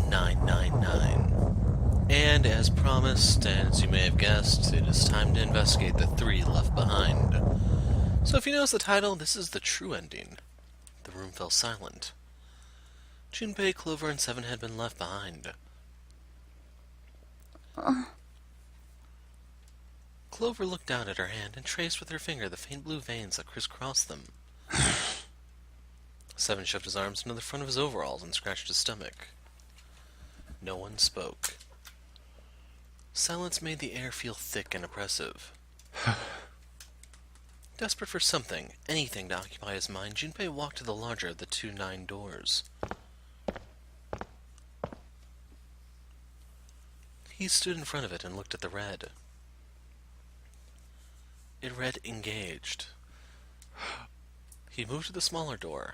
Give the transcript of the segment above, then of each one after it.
999. And as promised, and as you may have guessed, it is time to investigate the 3 left behind. So if you notice the title, this is the true ending. The room fell silent. Junpei, Clover, and 7 had been left behind. Clover looked down at her hand and traced with her finger the faint blue veins that crisscrossed them. 7 shoved his arms into the front of his overalls and scratched his stomach. No one spoke. Silence made the air feel thick and oppressive. Desperate for something, anything to occupy his mind, Junpei walked to the larger of the 2 9 doors. He stood in front of it and looked at the red. It read engaged. He moved to the smaller door.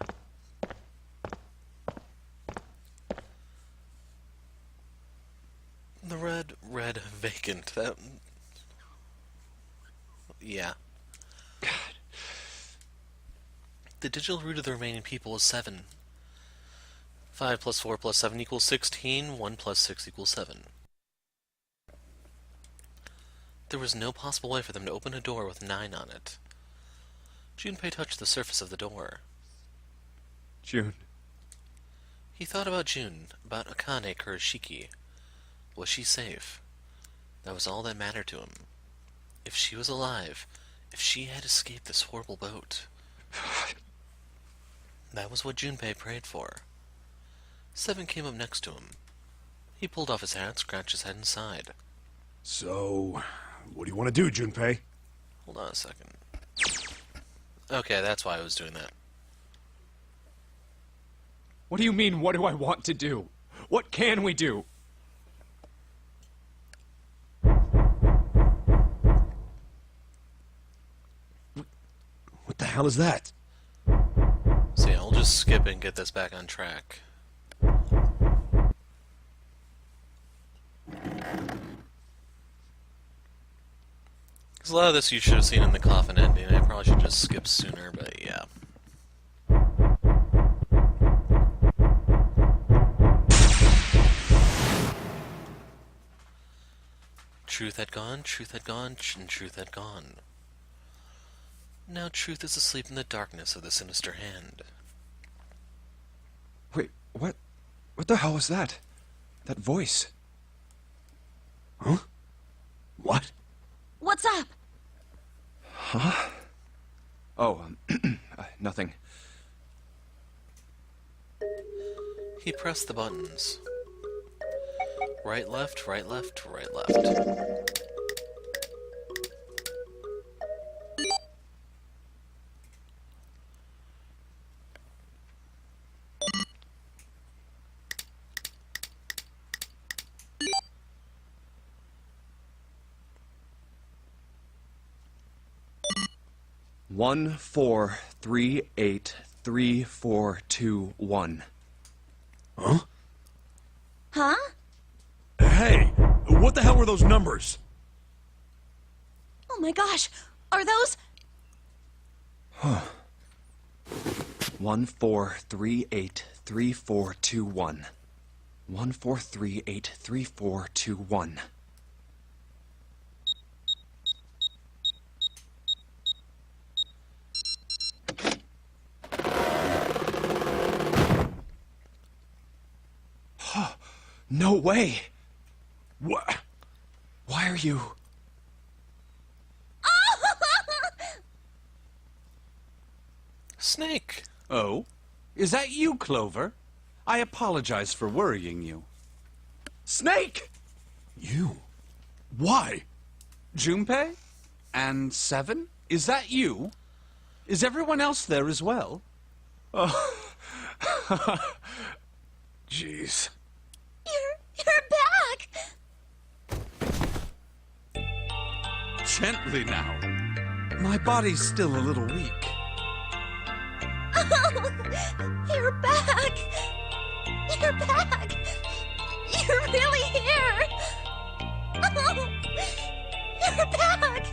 The red read vacant. That... yeah. God. The digital root of the remaining people was 7. 5 plus 4 plus 7 equals 16. 1 plus 6 equals 7. There was no possible way for them to open a door with 9 on it. Junpei touched the surface of the door. June. He thought about June, about Akane Kurashiki. Was she safe? That was all that mattered to him. If she was alive, if she had escaped this horrible boat. That was what Junpei prayed for. 7 came up next to him. He pulled off his hat, scratched his head, and sighed. So, what do you want to do, Junpei? Hold on a second. Okay, that's why I was doing that. What do you mean, what do I want to do? What can we do? What the hell is that? So yeah, we'll just skip and get this back on track. Because a lot of this you should have seen in the coffin ending. I probably should just skip sooner, but yeah. Truth had gone, and truth had gone. Now truth is asleep in the darkness of the sinister hand. Wait, what? What the hell was that? That voice? Huh? What? What's up? Huh? Oh, nothing. He pressed the buttons. Right, left, right, left, right, left. One, 4, 3, 8, 3, 4, 2, 1. Huh? Huh? Hey, what the hell were those numbers? Oh my gosh, are those... 1, 4, 3, 8, 3, 4, 2, 1. 1, 4, 3, 8, 3, 4, 2, 1. No way! What? Why are you... Snake! Oh? Is that you, Clover? I apologize for worrying you. Snake! You? Why? Junpei? And 7? Is that you? Is everyone else there as well? Oh. Jeez. You're back! Gently now. My body's still a little weak. Oh, you're back! You're back! You're really here! Oh, you're back!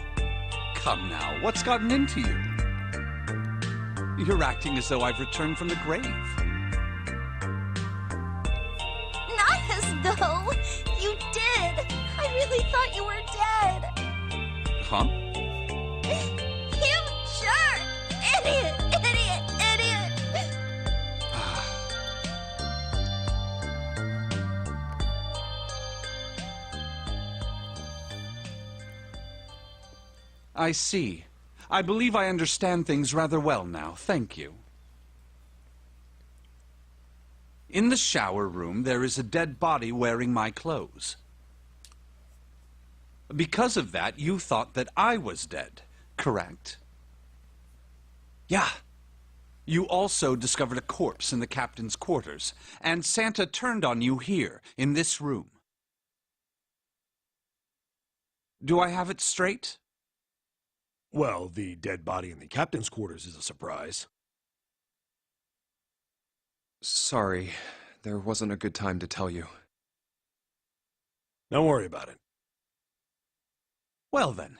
Come now, what's gotten into you? You're acting as though I've returned from the grave. Not You did! I really thought you were dead! Huh? You jerk! Idiot! Idiot! Idiot! I see. I believe I understand things rather well now. Thank you. In the shower room, there is a dead body wearing my clothes. Because of that, you thought that I was dead, correct? Yeah. You also discovered a corpse in the captain's quarters, and Santa turned on you here, in this room. Do I have it straight? Well, the dead body in the captain's quarters is a surprise. Sorry, there wasn't a good time to tell you. Don't worry about it. Well then.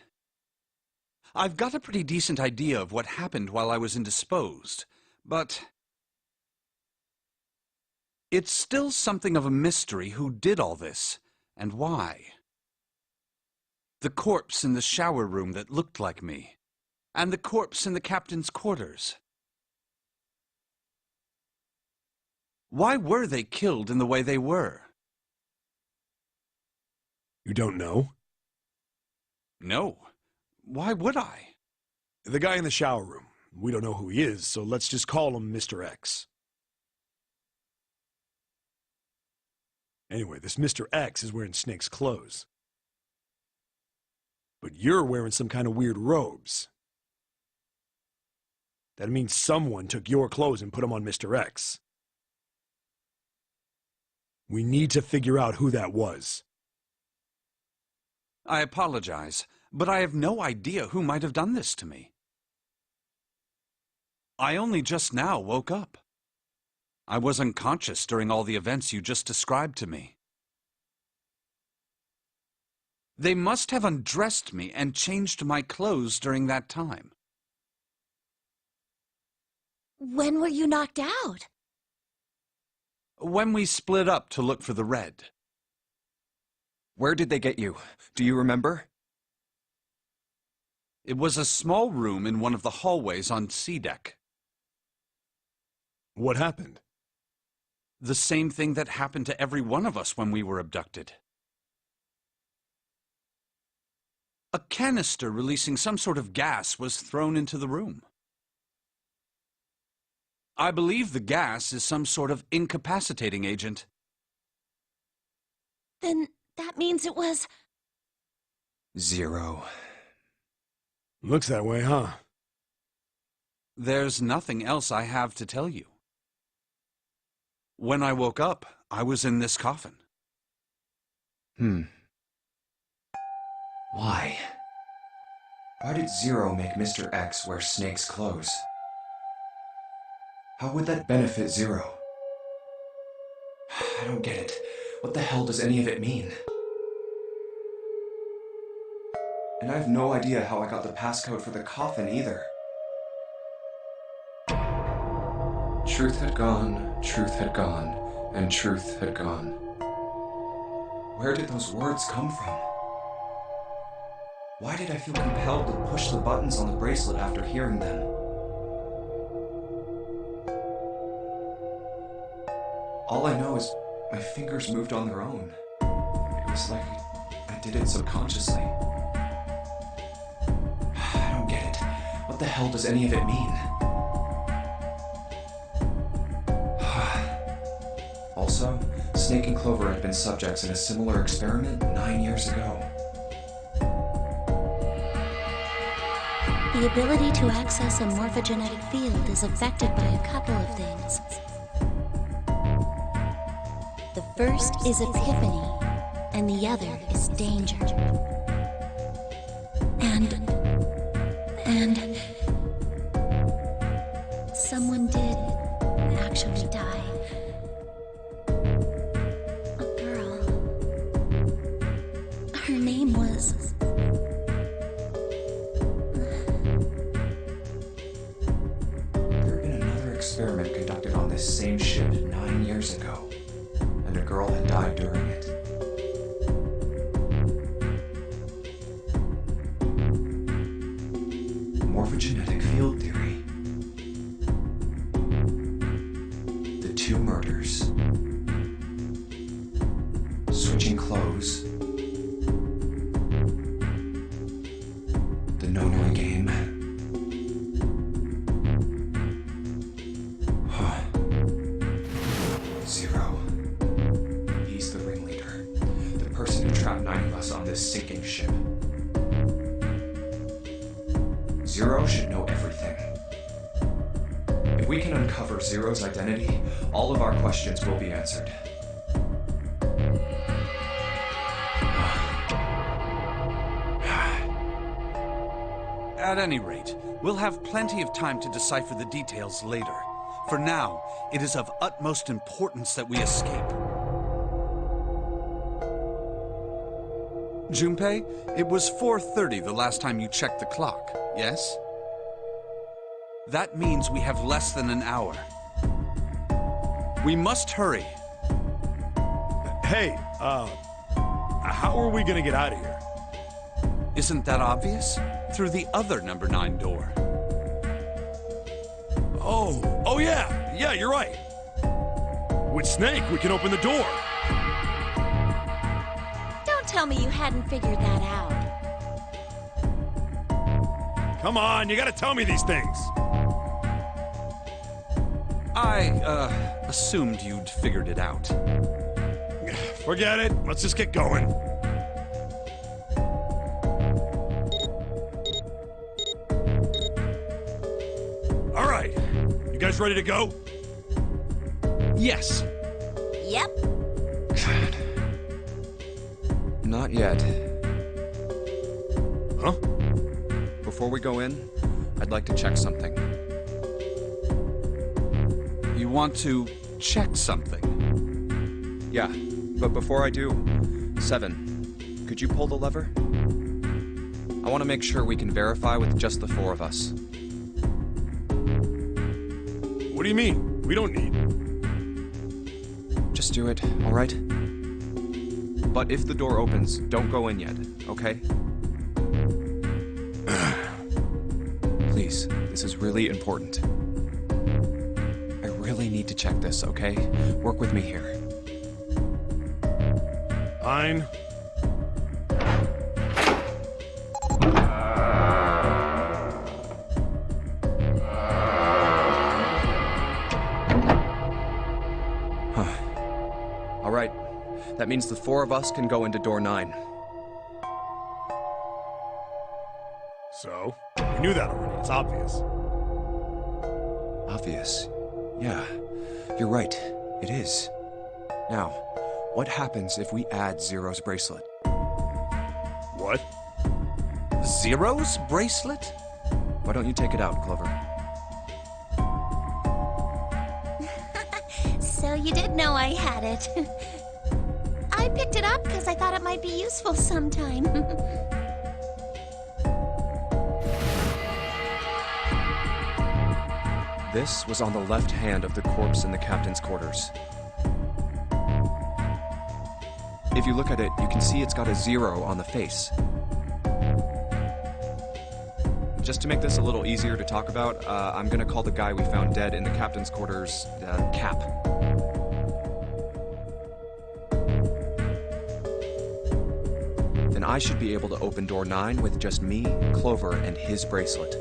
I've got a pretty decent idea of what happened while I was indisposed, but it's still something of a mystery who did all this, and why. The corpse in the shower room that looked like me, and the corpse in the captain's quarters. Why were they killed in the way they were? You don't know? No. Why would I? The guy in the shower room. We don't know who he is, so let's just call him Mr. X. Anyway, this Mr. X is wearing Snake's clothes. But you're wearing some kind of weird robes. That means someone took your clothes and put them on Mr. X. We need to figure out who that was. I apologize, but I have no idea who might have done this to me. I only just now woke up. I was unconscious during all the events you just described to me. They must have undressed me and changed my clothes during that time. When were you knocked out? When we split up to look for the red. Where did they get you? Do you remember? It was a small room in one of the hallways on C deck. What happened? The same thing that happened to every one of us when we were abducted. A canister releasing some sort of gas was thrown into the room. I believe the gas is some sort of incapacitating agent. Then that means it was... 0. Looks that way, huh? There's nothing else I have to tell you. When I woke up, I was in this coffin. Why? Why did 0 make Mr. X wear Snake's clothes? How would that benefit 0? I don't get it. What the hell does any of it mean? And I have no idea how I got the passcode for the coffin either. Truth had gone, and truth had gone. Where did those words come from? Why did I feel compelled to push the buttons on the bracelet after hearing them? All I know is my fingers moved on their own. It was like I did it subconsciously. I don't get it. What the hell does any of it mean? Also, Snake and Clover had been subjects in a similar experiment 9 years ago. The ability to access a morphogenetic field is affected by a couple of things. The first is epiphany, and the other is danger. And someone did actually die. A girl. Her name was... There had been another experiment conducted on this same ship 9 years ago, and a girl had died during it. quarters. Switching clothes. The Nonary Game. Zero. He's the ringleader. The person who trapped 9 of us on this sinking ship. Zero should know everything. If we can uncover Zero's identity, all of our questions will be answered. At any rate, we'll have plenty of time to decipher the details later. For now, it is of utmost importance that we escape. Junpei, it was 4:30 the last time you checked the clock, yes? That means we have less than an hour. We must hurry. Hey, how are we gonna get out of here? Isn't that obvious? Through the other number 9 door. Oh yeah, you're right. With Snake, we can open the door. Don't tell me you hadn't figured that out. Come on, you gotta tell me these things. I, assumed you'd figured it out. Forget it, let's just get going. All right, you guys ready to go? Yes. Yep. God. Not yet. Huh? Before we go in, I'd like to check something. You want to check something? Yeah, but before I do, Seven, could you pull the lever? I want to make sure we can verify with just the 4 of us. What do you mean? We don't need. Just do it, all right? But if the door opens, don't go in yet, okay? Please, this is really important. I really need to check this, okay? Work with me here. Fine. All right, that means the 4 of us can go into door 9. So, we knew that already. It's obvious. Obvious. Yeah, you're right. It is. Now, what happens if we add Zero's bracelet? What? Zero's bracelet? Why don't you take it out, Clover? So you did know I had it. I picked it up because I thought it might be useful sometime. This was on the left hand of the corpse in the captain's quarters. If you look at it, you can see it's got a 0 on the face. Just to make this a little easier to talk about, I'm gonna call the guy we found dead in the captain's quarters, Cap. Then I should be able to open door 9 with just me, Clover, and his bracelet.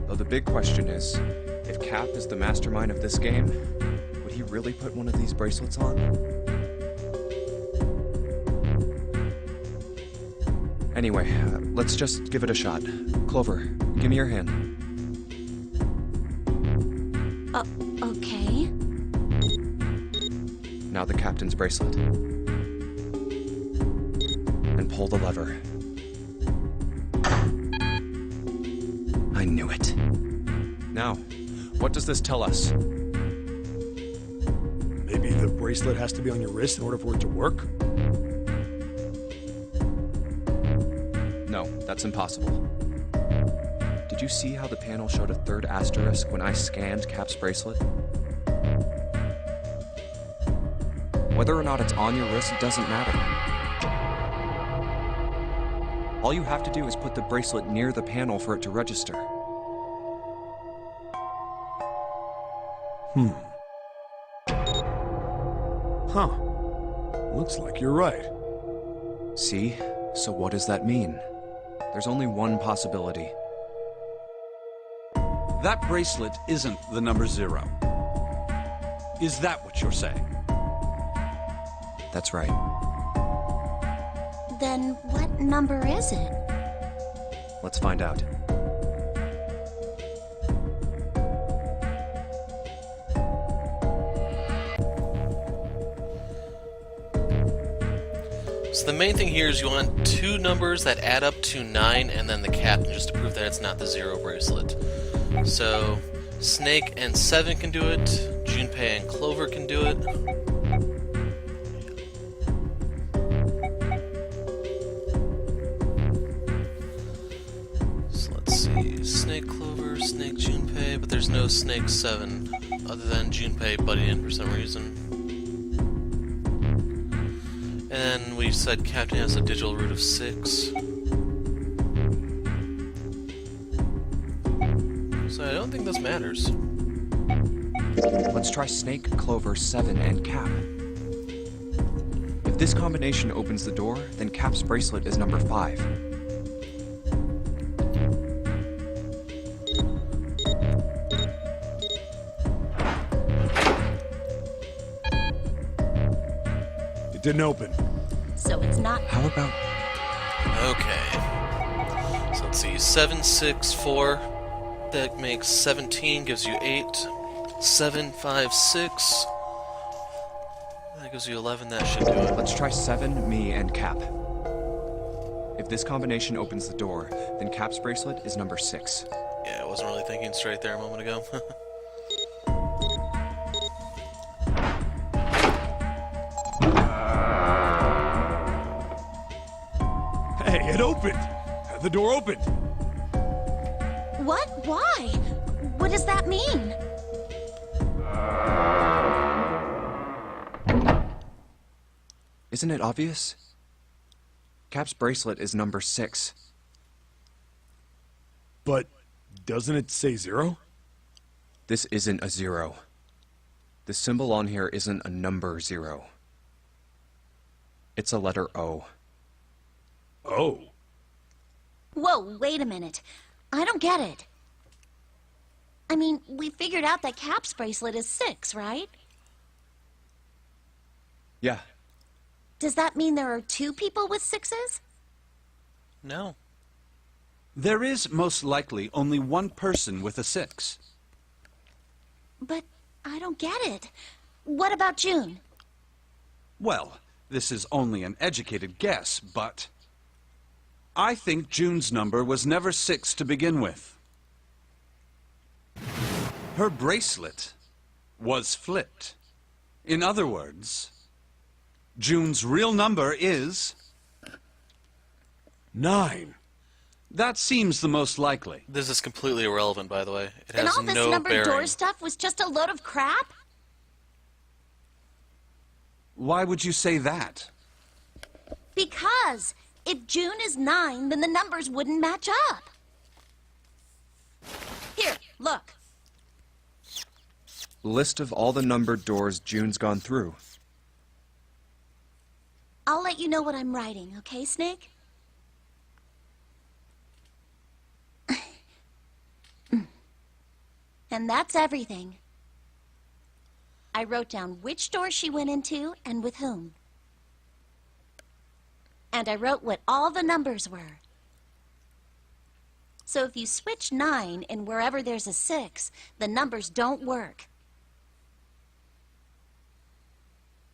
Though the big question is, if Cap is the mastermind of this game, would he really put one of these bracelets on? Anyway, let's just give it a shot. Clover, give me your hand. Okay. Now the captain's bracelet. And pull the lever. I knew it. Now, what does this tell us? Maybe the bracelet has to be on your wrist in order for it to work? No, that's impossible. Did you see how the panel showed a 3rd asterisk when I scanned Cap's bracelet? Whether or not it's on your wrist doesn't matter. All you have to do is put the bracelet near the panel for it to register. Huh. Looks like you're right. See? So what does that mean? There's only one possibility. That bracelet isn't the number 0. Is that what you're saying? That's right. Then what number is it? Let's find out. So the main thing here is you want 2 numbers that add up to 9 and then the captain, just to prove that it's not the 0 bracelet. So Snake and 7 can do it, Junpei and Clover can do it. So let's see, Snake Clover, Snake Junpei, but there's no Snake 7 other than Junpei butting in for some reason. And then we said Captain has a digital root of 6. So I don't think this matters. Let's try Snake, Clover, 7, and Cap. If this combination opens the door, then Cap's bracelet is number 5. It didn't open. So it's not. How about... Okay. So let's see. 7, 6, 4. That makes 17, gives you 8. 7, 5, 6. That gives you 11. That should do it. Let's try 7, me, and Cap. If this combination opens the door, then Cap's bracelet is number 6. Yeah, I wasn't really thinking straight there a moment ago. Hey, it opened! The door opened! What? Why? What does that mean? Isn't it obvious? Cap's bracelet is number 6. But doesn't it say 0? This isn't a 0. The symbol on here isn't a number 0. It's a letter O. Oh. Whoa, wait a minute. I don't get it. I mean, we figured out that Cap's bracelet is 6, right? Yeah. Does that mean there are 2 people with 6s? No. There is most likely only one person with a 6. But I don't get it. What about June? Well, this is only an educated guess, but I think June's number was never 6 to begin with. Her bracelet was flipped. In other words, June's real number is... 9. That seems the most likely. This is completely irrelevant, by the way. It And has all this no numbered bearing. door stuff was just a load of crap? Why would you say that? Because if June is 9, then the numbers wouldn't match up. Here, look. List of all the numbered doors June's gone through. I'll let you know what I'm writing, okay, Snake? And that's everything. I wrote down which door she went into and with whom. And I wrote what all the numbers were. So if you switch 9 in wherever there's a 6, the numbers don't work.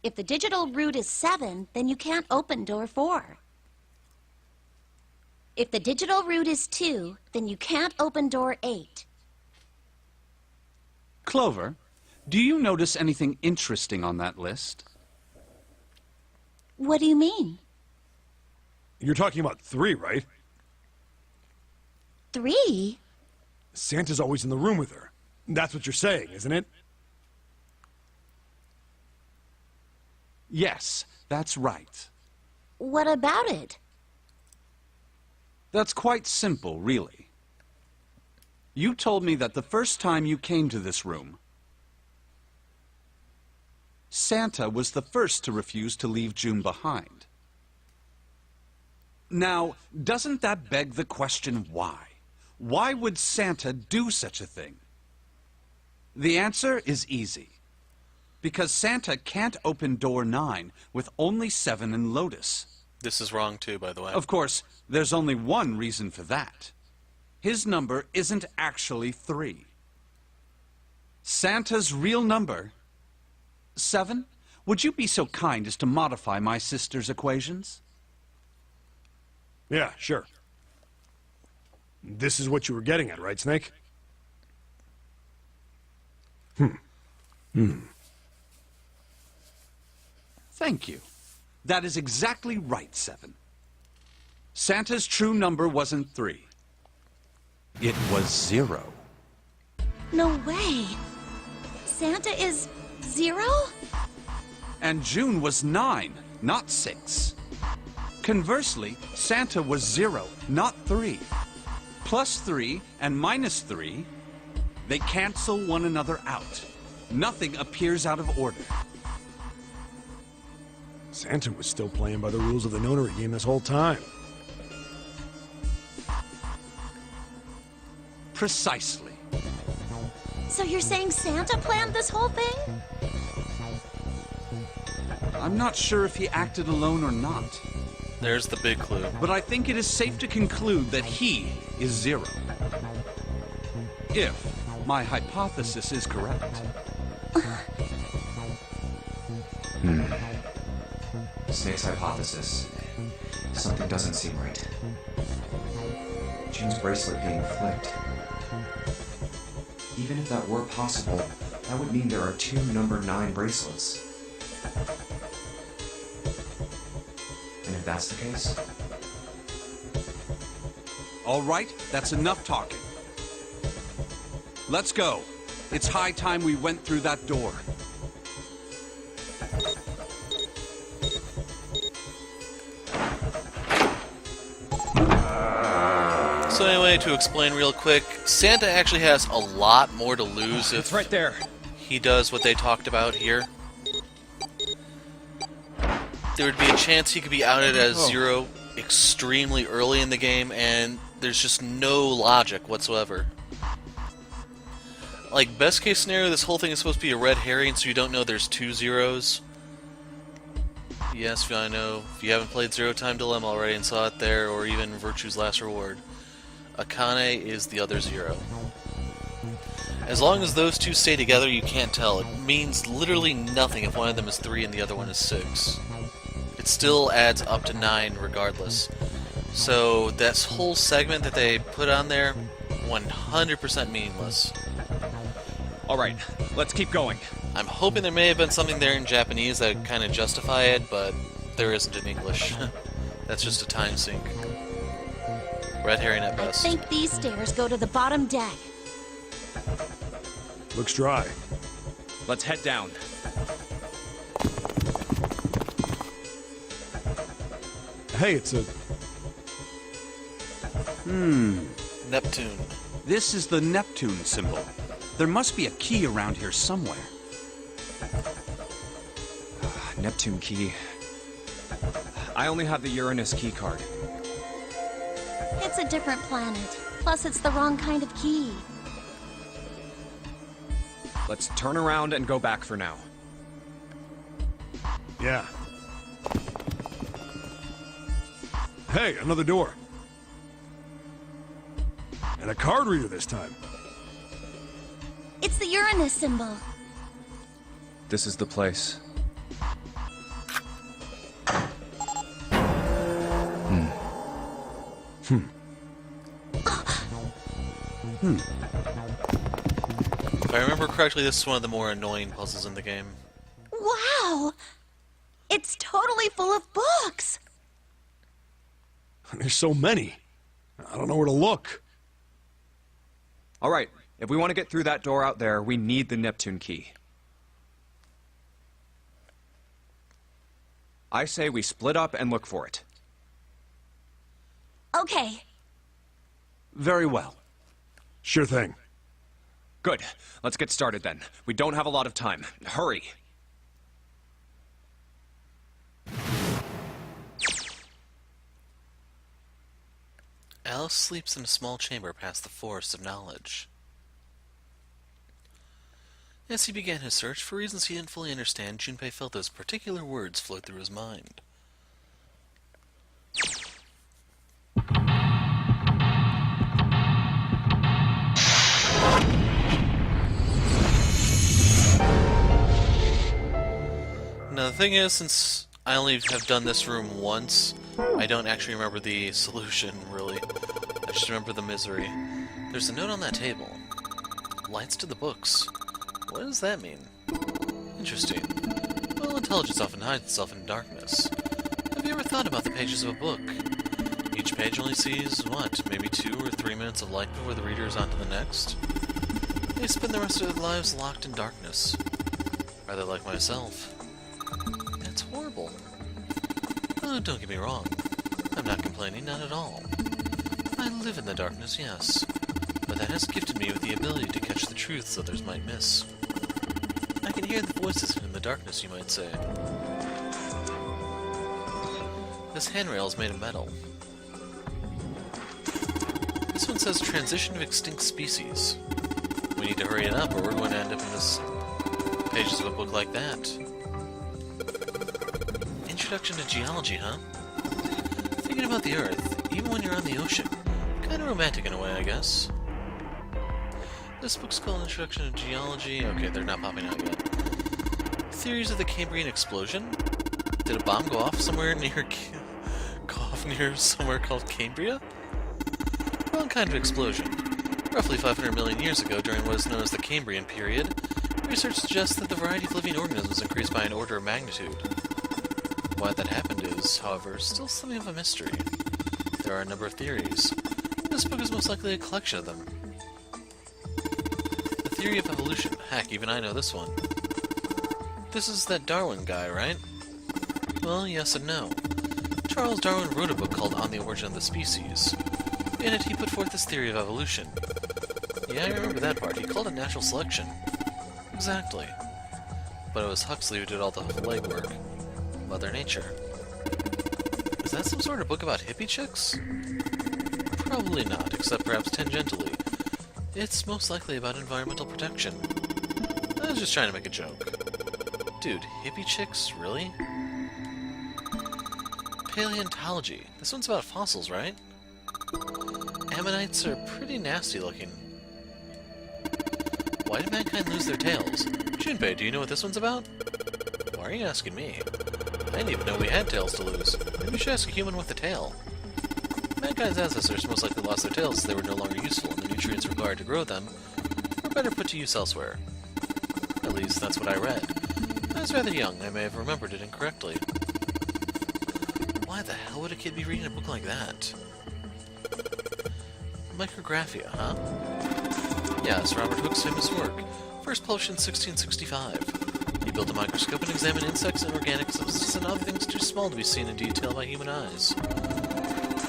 If the digital root is 7, then you can't open door 4. If the digital root is 2, then you can't open door 8. Clover, do you notice anything interesting on that list? What do you mean? You're talking about 3, right? 3? Santa's always in the room with her. That's what you're saying, isn't it? Yes, that's right. What about it? That's quite simple, really. You told me that the first time you came to this room, Santa was the first to refuse to leave June behind. Now, doesn't that beg the question why? Why would Santa do such a thing? The answer is easy. Because Santa can't open door 9 with only 7 in Lotus. This is wrong too, by the way. Of course, there's only one reason for that. His number isn't actually 3. Santa's real number... 7? Would you be so kind as to modify my sister's equations? Yeah, sure. This is what you were getting at, right, Snake? Thank you. That is exactly right, 7. Santa's true number wasn't 3. It was 0. No way. Santa is 0? And June was 9, not 6. Conversely, Santa was 0, not 3. Plus 3 and minus 3, they cancel one another out. Nothing appears out of order. Santa was still playing by the rules of the Nonary Game this whole time. Precisely. So you're saying Santa planned this whole thing? I'm not sure if he acted alone or not, There's the big clue. but I think it is safe to conclude that he is 0. If my hypothesis is correct. Snake's hypothesis. Something doesn't seem right. June's bracelet being flipped. Even if that were possible, that would mean there are 2 number 9 bracelets. And if that's the case, All right, that's enough talking. Let's go. It's high time we went through that door. So anyway, to explain real quick, Santa actually has a lot more to lose if it's right there. he does what they talked about here. There would be a chance he could be outed as 0 extremely early in the game, and there's just no logic whatsoever. Like, best case scenario, this whole thing is supposed to be a red herring, so you don't know there's 2 zeros. Yes, I know, if you haven't played Zero Time Dilemma already and saw it there, or even Virtue's Last Reward, Akane is the other 0. As long as those two stay together, you can't tell. It means literally nothing if one of them is 3 and the other one is 6. It still adds up to 9 regardless. So this whole segment that they put on there, 100% meaningless. Alright, let's keep going. I'm hoping there may have been something there in Japanese that would kind of justify it, but there isn't in English. That's just a time sink. Red herring at I best. think these stairs go to the bottom deck. Looks dry. Let's head down. Hey, it's a... Neptune. This is the Neptune symbol. There must be a key around here somewhere. Neptune key. I only have the Uranus key card. It's a different planet. Plus, it's the wrong kind of key. Let's turn around and go back for now. Yeah. Hey, another door. And a card reader this time. It's the Uranus symbol. This is the place. If I remember correctly, this is one of the more annoying puzzles in the game. Wow! It's totally full of books! There's so many. I don't know where to look. Alright, if we want to get through that door out there, we need the Neptune key. I say we split up and look for it. Okay. Very well. Sure thing. Good. Let's get started then. We don't have a lot of time. Hurry. Alice sleeps in a small chamber past the forest of knowledge. As he began his search, for reasons he didn't fully understand, Junpei felt those particular words float through his mind. Now the thing is, since I only have done this room once, I don't actually remember the solution, really. I just remember the misery. There's a note on that table. Lights to the books. What does that mean? Interesting. Well, intelligence often hides itself in darkness. Have you ever thought about the pages of a book? Each page only sees, what, maybe 2 or 3 minutes of light before the reader is on to the next? They spend the rest of their lives locked in darkness. Rather like myself. That's horrible. Oh, don't get me wrong. I'm not complaining, not at all. I live in the darkness, yes. But that has gifted me with the ability to catch the truths others might miss. I can hear the voices in the darkness, you might say. This handrail is made of metal. This one says transition of extinct species. We need to hurry it up or we're going to end up in this pages of a book like that. Introduction to geology, huh? Thinking about the Earth, even when you're on the ocean. Kinda romantic in a way, I guess. This book's called Introduction to Geology. Okay, they're not popping out yet. Theories of the Cambrian explosion? Did a bomb go off somewhere near somewhere called Cambria? Wrong kind of explosion. Roughly 500 million years ago, during what is known as the Cambrian period, research suggests that the variety of living organisms increased by an order of magnitude. Why that happened is, however, still something of a mystery. There are a number of theories. This book is most likely a collection of them. The theory of evolution. Heck, even I know this one. This is that Darwin guy, right? Well, yes and no. Charles Darwin wrote a book called On the Origin of the Species. In it, he put forth his theory of evolution. Yeah, I remember that part. He called it natural selection. Exactly. But it was Huxley who did all the legwork. Mother Nature. Is that some sort of book about hippie chicks? Probably not, except perhaps tangentially. It's most likely about environmental protection. I was just trying to make a joke. Dude, hippie chicks? Really? Paleontology. This one's about fossils, right? Ammonites are pretty nasty looking. Why did mankind lose their tails? Junpei, do you know what this one's about? Why are you asking me? I didn't even know we had tails to lose. Maybe you should ask a human with a tail. Mankind's ancestors most likely lost their tails as they were no longer useful, and the nutrients required to grow them were better put to use elsewhere. At least, that's what I read. I was rather young, I may have remembered it incorrectly. Why the hell would a kid be reading a book like that? Micrographia, huh? Yes, Robert Hooke's famous work. First published in 1665. He built a microscope and examined insects and organic substances and other things too small to be seen in detail by human eyes.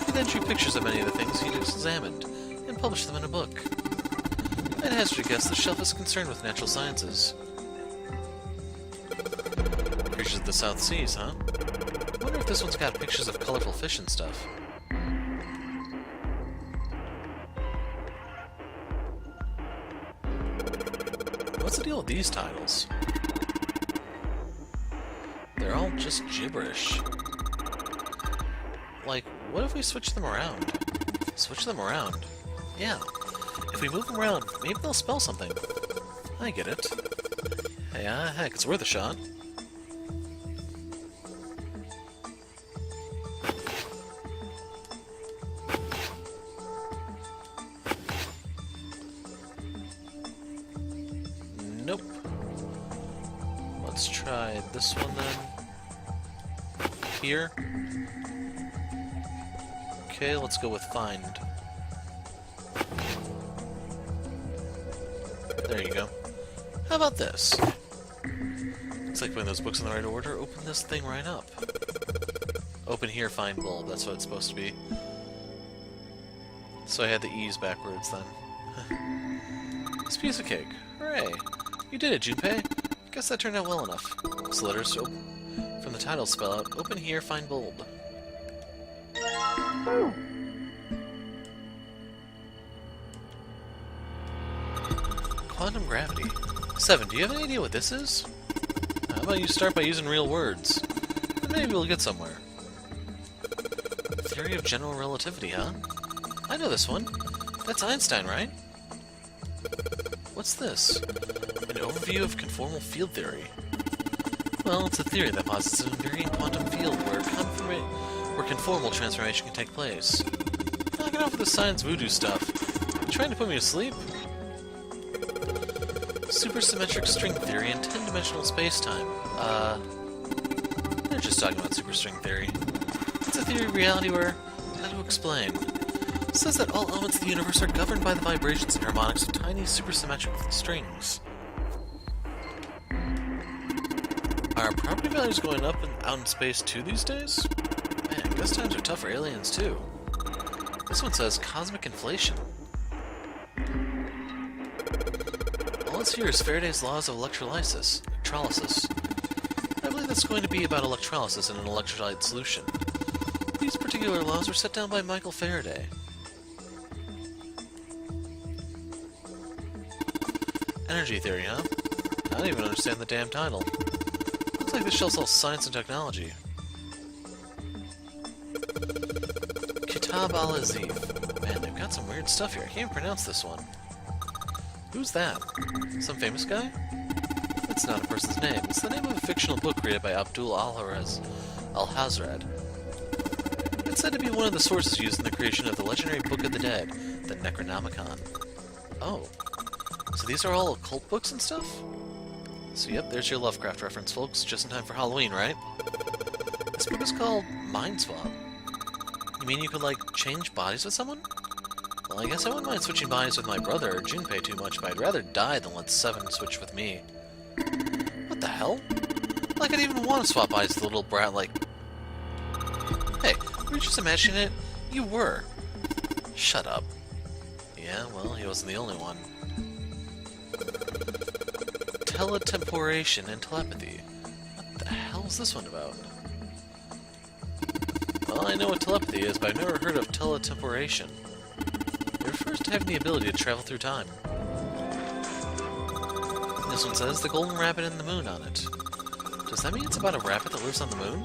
He then drew pictures of many of the things he examined and published them in a book. I'd hazard to guess the shelf is concerned with natural sciences. Creatures of the South Seas, huh? I wonder if this one's got pictures of colorful fish and stuff. What's the deal with these titles? They're all just gibberish. Like, what if we switch them around? Switch them around? Yeah. If we move them around, maybe they'll spell something. I get it. Hey, heck, it's worth a shot. Nope. Let's try this one then. Here. Okay, let's go with find. There you go. How about this? Looks like putting those books in the right order. Open this thing right up. Open here, find bulb. That's what it's supposed to be. So I had the E's backwards then. It's a piece of cake. Hooray! You did it, Junpei. Guess that turned out well enough. This letter's from the title spell out, open here, find bulb. quantum gravity. 7, do you have any idea what this is? How about you start by using real words? And maybe we'll get somewhere. Theory of general relativity, huh? I know this one. That's Einstein, right? What's this? An overview of conformal field theory. Well, it's a theory that posits an invariant quantum field where conformal transformation can take place. Knock it off with the science voodoo stuff. You trying to put me to sleep? Supersymmetric string theory in 10-dimensional space-time. They're just talking about superstring theory. It's a theory of reality where... how to explain? It says that all elements of the universe are governed by the vibrations and harmonics of tiny supersymmetric strings. Are property values going up and out in space too these days? Man, I guess times are tough for aliens too. This one says cosmic inflation. All it's here is Faraday's laws of electrolysis. I believe that's going to be about electrolysis in an electrolyte solution. These particular laws were set down by Michael Faraday. Energy theory, huh? I don't even understand the damn title. Looks like this shell sells science and technology. Kitab al-Azif. Man, they've got some weird stuff here. I can't pronounce this one. Who's that? Some famous guy? It's not a person's name. It's the name of a fictional book created by Abdul al-Hazred. It's said to be one of the sources used in the creation of the legendary Book of the Dead, the Necronomicon. Oh. So these are all occult books and stuff? So yep, there's your Lovecraft reference, folks. Just in time for Halloween, right? This book is called Mind Swap. You mean you could, like, change bodies with someone? Well, I guess I wouldn't mind switching bodies with my brother or Junpei too much, but I'd rather die than let Seven switch with me. What the hell? Like, I'd even want to swap bodies with the little brat, like... Hey, were you just imagining it? You were. Shut up. Yeah, well, he wasn't the only one. Teletemporation and telepathy. What the hell is this one about? Well, I know what telepathy is, but I've never heard of teletemporation. It refers to having the ability to travel through time. This one says the golden rabbit and the moon on it. Does that mean it's about a rabbit that lives on the moon?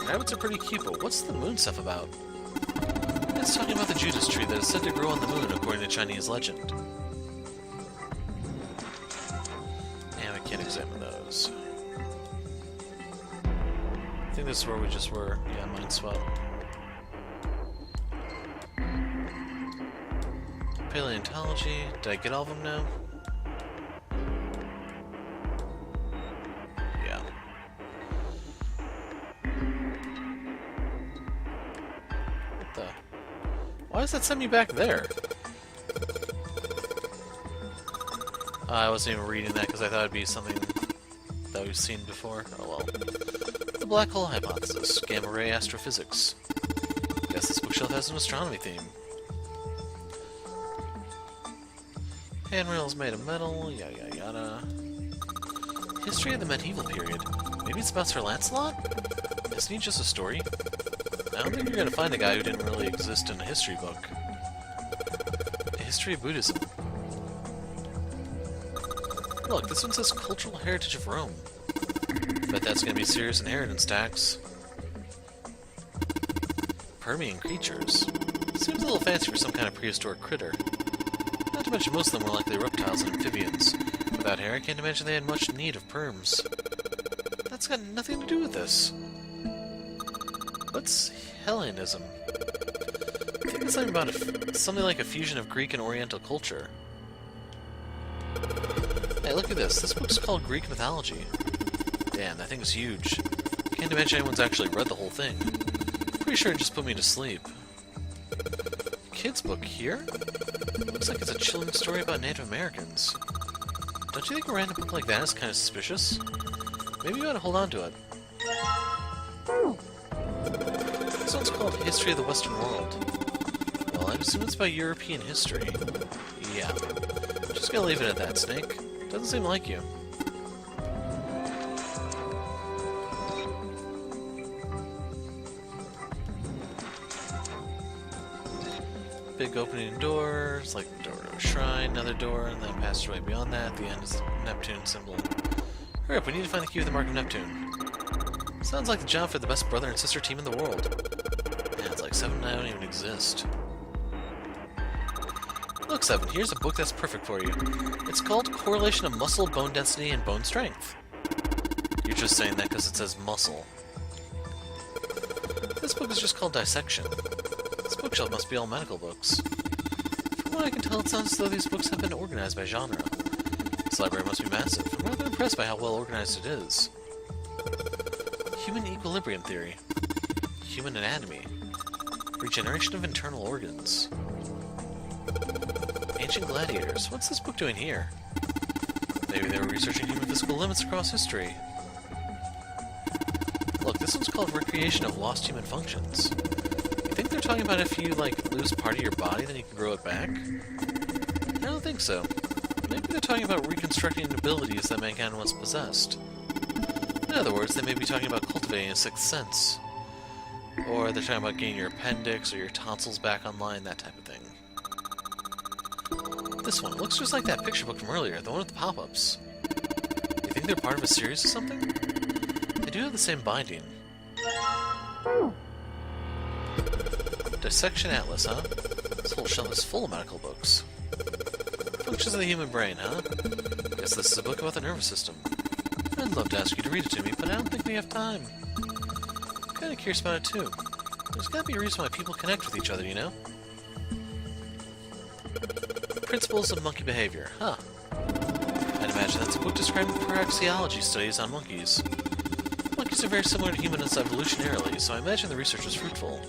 Rabbits are pretty cute, but what's the moon stuff about? It's talking about the Judas tree that is said to grow on the moon according to Chinese legend. And we can't examine those. I think this is where we just were. Yeah, Mind Swap. Paleontology. Did I get all of them now? Yeah. What the? Why does that send me back there? I wasn't even reading that because I thought it'd be something that we've seen before. Oh well. The black hole hypothesis. Gamma ray astrophysics. Guess this bookshelf has an astronomy theme. Handrails made of metal, yada yada yada. History of the medieval period. Maybe it's about Sir Lancelot? Isn't he just a story? I don't think you're gonna find a guy who didn't really exist in a history book. A history of Buddhism. Look, this one says Cultural Heritage of Rome. Bet that's gonna be serious inheritance tax. Permian creatures. Seems a little fancy for some kind of prehistoric critter. Not to mention most of them were likely reptiles and amphibians. Without hair, I can't imagine they had much need of perms. That's got nothing to do with this. What's Hellenism? I think it's something about something like a fusion of Greek and Oriental culture. Hey, look at this. This book's called Greek Mythology. Damn, that thing is huge. Can't imagine anyone's actually read the whole thing. Pretty sure it just put me to sleep. Kids book here? Looks like it's a chilling story about Native Americans. Don't you think a random book like that is kind of suspicious? Maybe you ought to hold on to it. This one's called History of the Western World. Well, I'd assume it's about European history. Yeah. Just gonna leave it at that, Snake. Doesn't seem like you. big opening doors, like the door to a shrine, another door, and then a passageway beyond that. At the end is a Neptune symbol. Hurry up, we need to find the key with the mark of Neptune. Sounds like the job for the best brother and sister team in the world. Man, it's like 7 and I don't even exist. Look, 7, here's a book that's perfect for you. It's called Correlation of Muscle, Bone Density, and Bone Strength. You're just saying that because it says muscle. This book is just called Dissection. This bookshelf must be all medical books. From what I can tell, it sounds as though these books have been organized by genre. This library must be massive. I'm rather impressed by how well organized it is. Human equilibrium theory. Human anatomy. Regeneration of internal organs. Ancient gladiators. What's this book doing here? Maybe they were researching human physical limits across history. Look, this one's called Recreation of Lost Human Functions. You think they're talking about if you, like, lose part of your body, then you can grow it back? I don't think so. Maybe they're talking about reconstructing abilities that mankind once possessed. In other words, they may be talking about cultivating a sixth sense. Or they're talking about getting your appendix or your tonsils back online, that type of thing. This one looks just like that picture book from earlier, the one with the pop-ups. You think they're part of a series or something? They do have the same binding. Dissection Atlas, huh? This whole shelf is full of medical books. Functions of the human brain, huh? Guess this is a book about the nervous system. I'd love to ask you to read it to me, but I don't think we have time. I'm kinda curious about it too. There's gotta be a reason why people connect with each other, you know? Principles of Monkey Behavior, huh? I'd imagine that's a book describing praxeology studies on monkeys. Monkeys are very similar to humans evolutionarily, so I imagine the research was fruitful.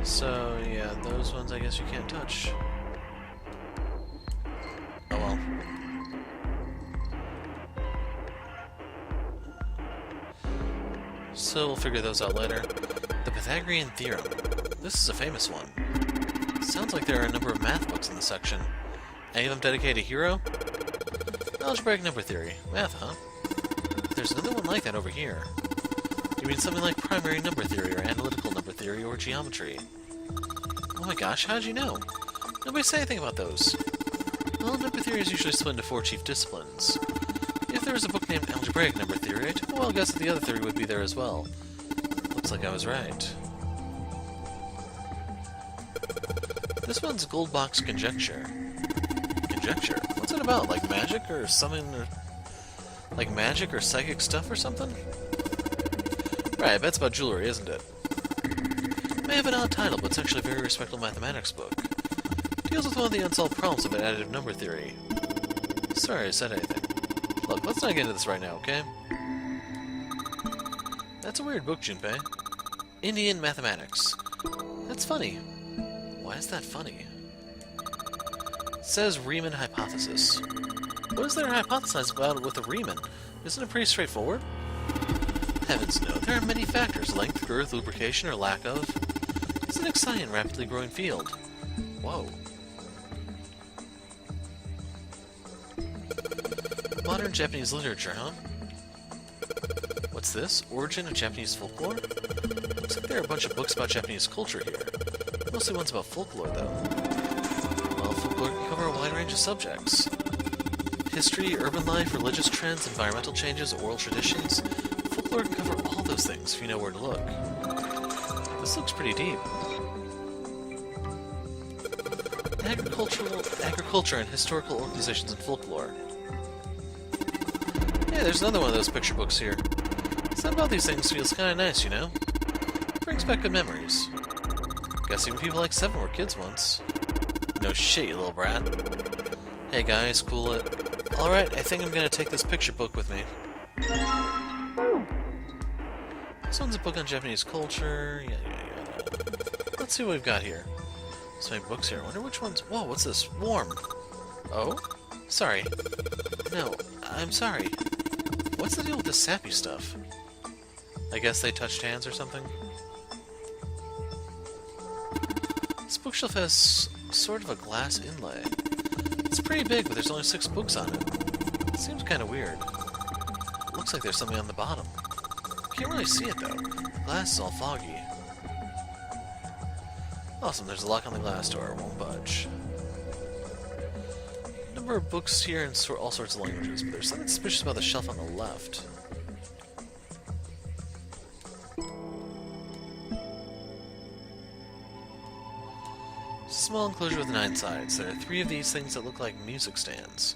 So, yeah, those ones I guess you can't touch. Oh well. So we'll figure those out later. The Pythagorean Theorem. This is a famous one. Sounds like there are a number of math books in this section. Any of them dedicated to Hero? Algebraic number theory. Math, huh? There's another one like that over here. You mean something like primary number theory, or analytical number theory, or geometry? Oh my gosh, how'd you know? Nobody say anything about those. Well, number theory is usually split into 4 chief disciplines. If there was a book named Algebraic Number Theory, I took a wild guess that the other theory would be there as well. Looks like I was right. This one's Goldbach's Conjecture. Conjecture? What's it about? Like magic or something? Or like magic or psychic stuff or something? Right, I bet it's about jewelry, isn't it? May have an odd title, but it's actually a very respectable mathematics book. Deals with one of the unsolved problems of additive number theory. Sorry I said anything. Look, let's not get into this right now, okay? That's a weird book, Junpei. Indian Mathematics. That's funny. Why is that funny? It says Riemann hypothesis. What is there to hypothesize about with a Riemann? Isn't it pretty straightforward? Heavens no, there are many factors, length, girth, lubrication, or lack of. It's an exciting, rapidly growing field. Whoa. Modern Japanese literature, huh? What's this? Origin of Japanese folklore? Looks like there are a bunch of books about Japanese culture here. Mostly ones about folklore, though. Well, folklore can cover a wide range of subjects. History, urban life, religious trends, environmental changes, oral traditions. Folklore can cover all those things if you know where to look. This looks pretty deep. Agriculture and historical organizations in folklore. Yeah, there's another one of those picture books here. Something about these things feels kinda nice, you know? Brings back good memories. Guess even people like 7 were kids once. No shit, you little brat. Hey guys, cool it. Alright, I think I'm gonna take this picture book with me. This one's a book on Japanese culture, yada. Let's see what we've got here. So many books here. I wonder which ones... Whoa, what's this? Warm. Oh? Sorry. No, I'm sorry. What's the deal with this sappy stuff? I guess they touched hands or something? This bookshelf has sort of a glass inlay. It It's pretty big, but there's only 6 books on it. Seems kind of weird. Looks like there's something on the bottom. Can't really see it though. The glass is all foggy. Awesome, there's a lock on the glass door. It won't budge. Number of books here in all sorts of languages, but there's something suspicious about the shelf on the left. Small enclosure with 9 sides. There are 3 of these things that look like music stands.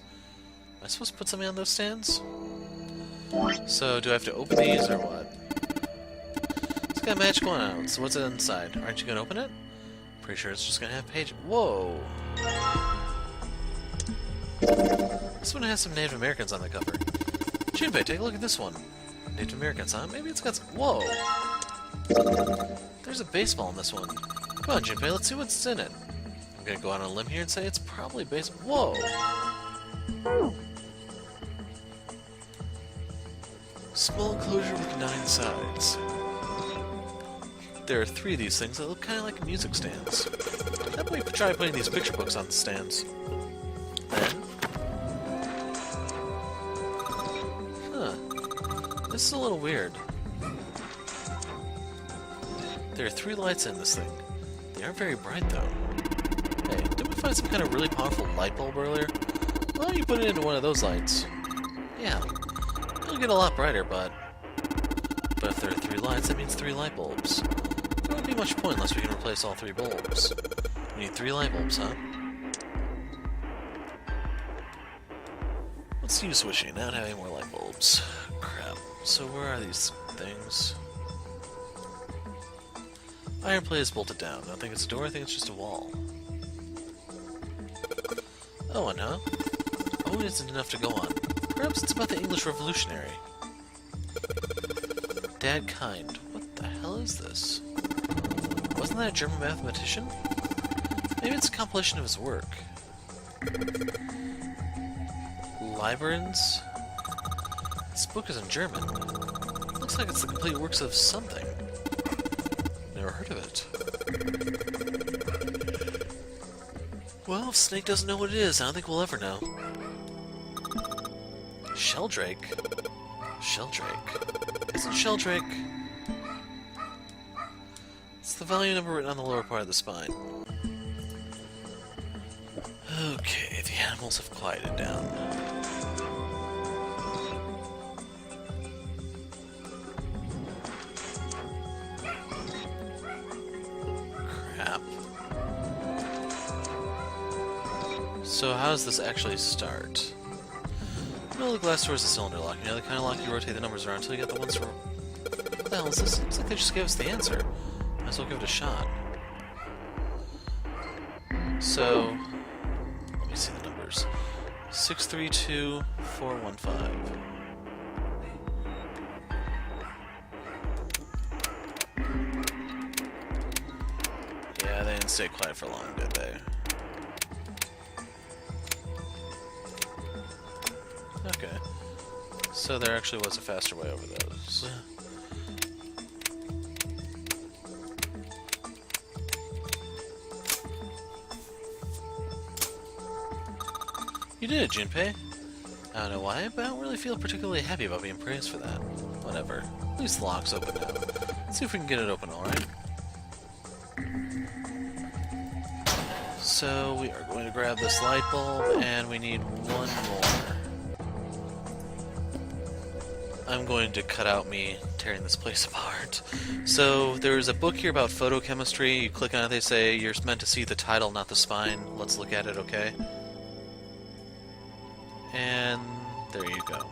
Am I supposed to put something on those stands? So, do I have to open these or what? It's got a match going on, so what's inside? Aren't you gonna open it? Pretty sure it's just gonna have pages. Whoa! This one has some Native Americans on the cover. Junpei, take a look at this one. Native Americans, huh? Maybe it's got some... Whoa! There's a baseball in this one. Come on, Junpei, let's see what's in it. I'm gonna go out on a limb here and say it's probably baseball. Whoa! Small enclosure with 9 sides. There are 3 of these things that look kind of like music stands. How about we try putting these picture books on the stands? Then... Huh. This is a little weird. There are 3 lights in this thing. They aren't very bright, though. Hey, didn't we find some kind of really powerful light bulb earlier? Why don't you put it into one of those lights? Yeah. It'll get a lot brighter, but if there are 3 lights, that means 3 light bulbs. There won't be much point unless we can replace all 3 bulbs. We need 3 light bulbs, huh? What's the use of wishing not having more light bulbs? Crap. So where are these things? Iron plate is bolted down. I don't think it's a door, I think it's just a wall. Oh, and huh? Oh, it isn't enough to go on. Perhaps it's about the English Revolutionary. Dad Kind. What the hell is this? Wasn't that a German mathematician? Maybe it's a compilation of his work. Librans? This book is in German. Looks like it's the complete works of something. Never heard of it. Well, if Snake doesn't know what it is, I don't think we'll ever know. Sheldrake? Sheldrake? Isn't Sheldrake... It's the volume number written on the lower part of the spine. Okay, the animals have quieted down. Crap. So how does this actually start? No, the glass door is a cylinder lock. You know the kind of lock you rotate the numbers around until you get the ones from... What the hell is this? Looks like they just gave us the answer. Might as well give it a shot. So... Let me see the numbers. 632415. Yeah, they didn't stay quiet for long, did they? Okay. So there actually was a faster way over those. You did it, Junpei. I don't know why, but I don't really feel particularly happy about being praised for that. Whatever. At least the lock's open now. Let's see if we can get it open, alright? So, we are going to grab this light bulb, and we need one more. I'm going to cut out me tearing this place apart. So, there's a book here about photochemistry. You click on it, they say you're meant to see the title, not the spine. Let's look at it, okay? And there you go.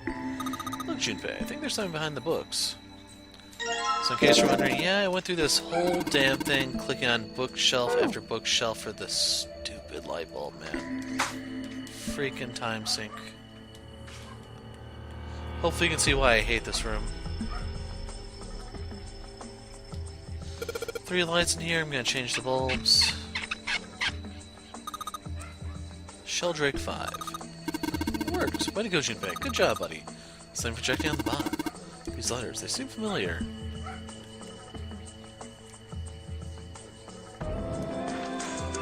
Look, Junpei, I think there's something behind the books. So in case you're wondering, yeah, I went through this whole damn thing clicking on bookshelf after bookshelf for this stupid light bulb, man. Freaking time sink. Hopefully you can see why I hate this room. 3 lights in here, I'm gonna change the bulbs. Sheldrake 5. Worked. Way to go, Junpei. Good job, buddy. Something projecting on the bottom. These letters, they seem familiar.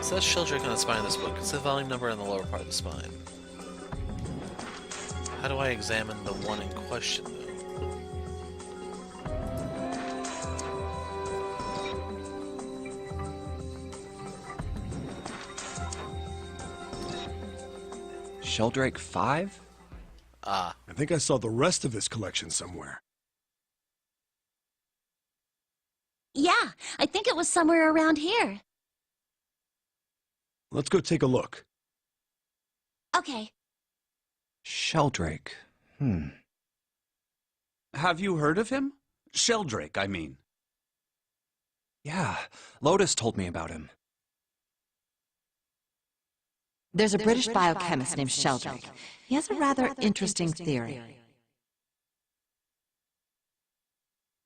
says Sheldrake on the spine of this book. It's the volume number on the lower part of the spine. How do I examine the one in question, though? Sheldrake 5? Ah, I think I saw the rest of this collection somewhere. Yeah, I think it was somewhere around here. Let's go take a look. Okay. Sheldrake. Have you heard of him? Sheldrake, I mean. Yeah, Lotus told me about him. There's a British biochemist named Sheldrake. He has a rather interesting theory.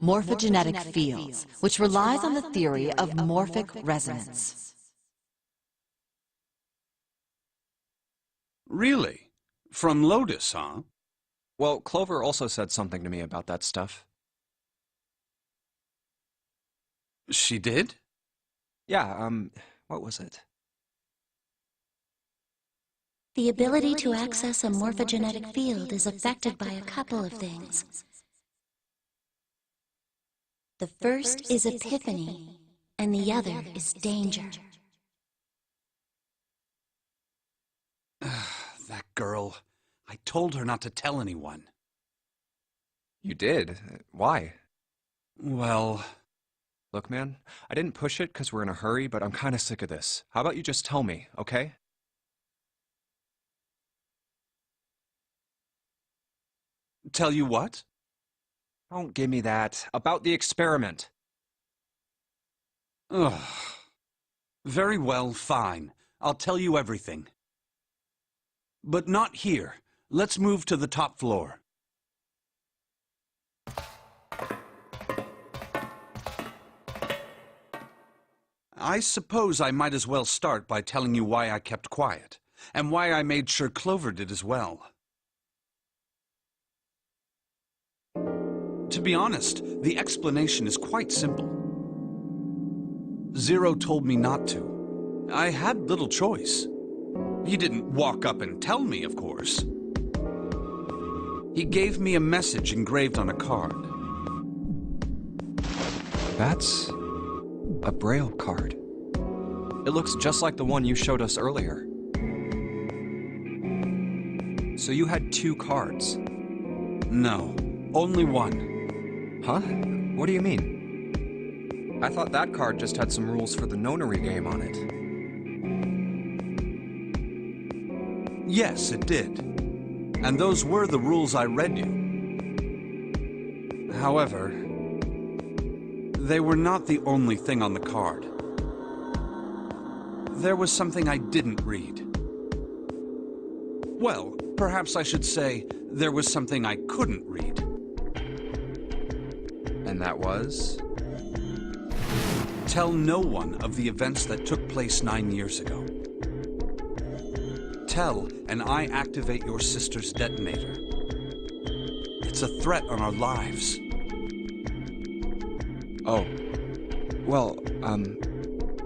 Morphogenetic fields, which relies on the theory of morphic resonance. Really? From Lotus, huh? Well, Clover also said something to me about that stuff. She did? Yeah, what was it? The ability to access a morphogenetic field is affected by a couple of things. The first is epiphany, and the other is danger. That girl. I told her not to tell anyone. You did? Why? Well, Look, man, I didn't push it because we're in a hurry, but I'm kind of sick of this. How about you just tell me, okay? tell you what? Don't give me that. About the experiment. Ugh. Very well, fine. I'll tell you everything. But not here. Let's move to the top floor. I suppose I might as well start by telling you why I kept quiet, and why I made sure Clover did as well. To be honest, the explanation is quite simple. Zero told me not to. I had little choice. He didn't walk up and tell me, of course. He gave me a message engraved on a card. That's a Braille card. It looks just like the one you showed us earlier. So you had 2 cards? No, only one. Huh? What do you mean? I thought that card just had some rules for the Nonary Game on it. Yes, it did. And those were the rules I read you. However, they were not the only thing on the card. There was something I didn't read. Well, perhaps I should say there was something I couldn't read. And that was? Tell no one of the events that took place 9 years ago. Tell, and I activate your sister's detonator. It's a threat on our lives. Oh. Well,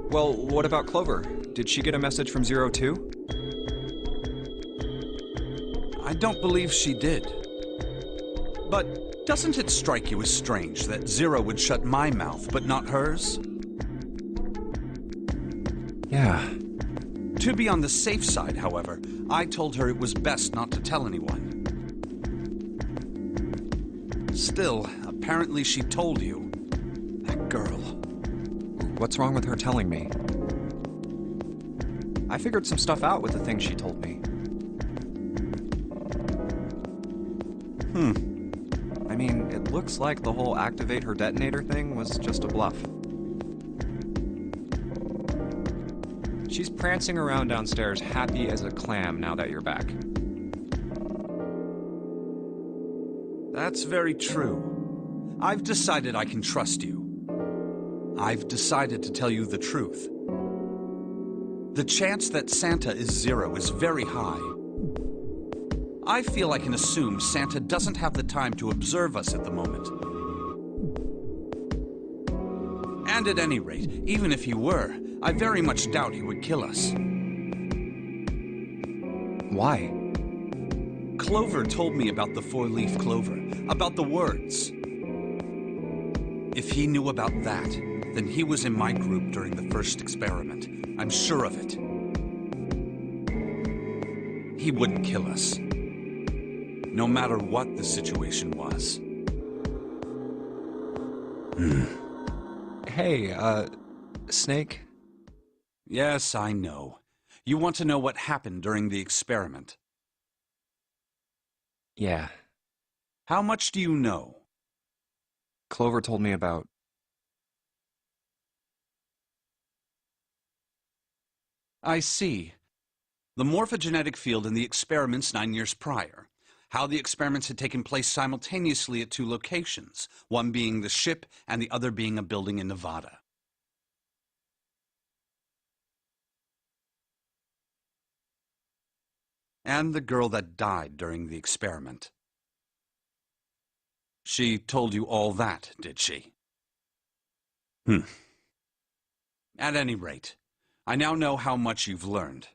Well, what about Clover? Did she get a message from Zero too? I don't believe she did. But doesn't it strike you as strange that Zero would shut my mouth, but not hers? Yeah. To be on the safe side, however, I told her it was best not to tell anyone. Still, apparently she told you. That girl. What's wrong with her telling me? I figured some stuff out with the things she told me. I mean, it looks like the whole activate her detonator thing was just a bluff. She's prancing around downstairs happy as a clam now that you're back. That's very true. I've decided I can trust you. I've decided to tell you the truth. The chance that Santa is Zero is very high. I feel I can assume Santa doesn't have the time to observe us at the moment. And at any rate, even if he were, I very much doubt he would kill us. Why? Clover told me about the four-leaf clover, about the words. If he knew about that, then he was in my group during the first experiment. I'm sure of it. He wouldn't kill us. No matter what the situation was. Hey, Snake? Yes, I know. You want to know what happened during the experiment. Yeah. How much do you know? Clover told me about... I see. The morphogenetic field in the experiments 9 years prior. How the experiments had taken place simultaneously at 2 locations, one being the ship and the other being a building in Nevada. And the girl that died during the experiment. She told you all that, did she? At any rate, I now know how much you've learned.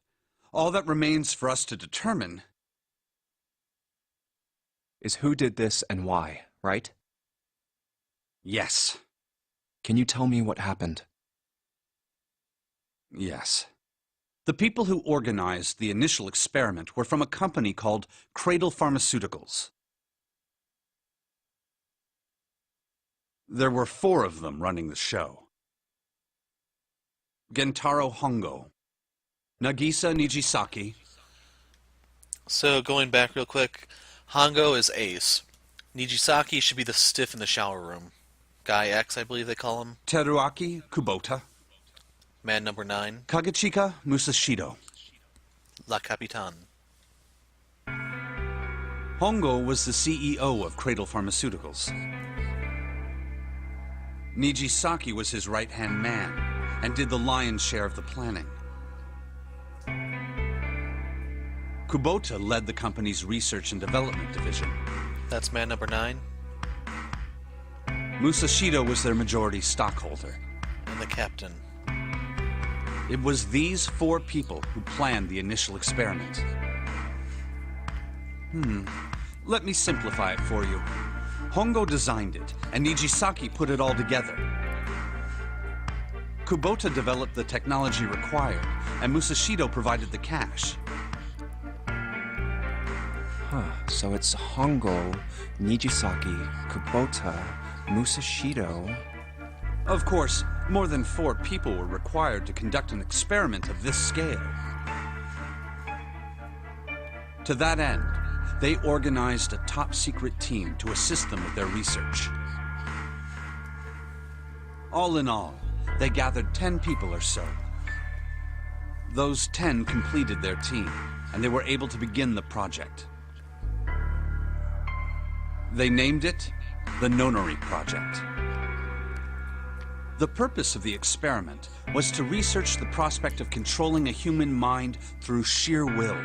All that remains for us to determine is who did this and why, right? Yes. Can you tell me what happened? Yes. The people who organized the initial experiment were from a company called Cradle Pharmaceuticals. There were 4 of them running the show. Gentaro Hongo, Nagisa Nijisaki. So, going back real quick, Hongo is Ace. Nijisaki should be the stiff in the shower room. Guy X, I believe they call him. Teruaki Kubota. Man number 9. Kagechika Musashido. La Capitane. Hongo was the CEO of Cradle Pharmaceuticals. Nijisaki was his right-hand man and did the lion's share of the planning. Kubota led the company's research and development division. That's man number 9. Musashido was their majority stockholder. And the captain. It was these 4 people who planned the initial experiment. Let me simplify it for you. Hongo designed it, and Nijisaki put it all together. Kubota developed the technology required, and Musashido provided the cash. So it's Hongo, Nijisaki, Kubota, Musashido... Of course, more than 4 people were required to conduct an experiment of this scale. To that end, they organized a top-secret team to assist them with their research. All in all, they gathered 10 people or so. Those 10 completed their team, and they were able to begin the project. They named it the Nonary Project. The purpose of the experiment was to research the prospect of controlling a human mind through sheer will.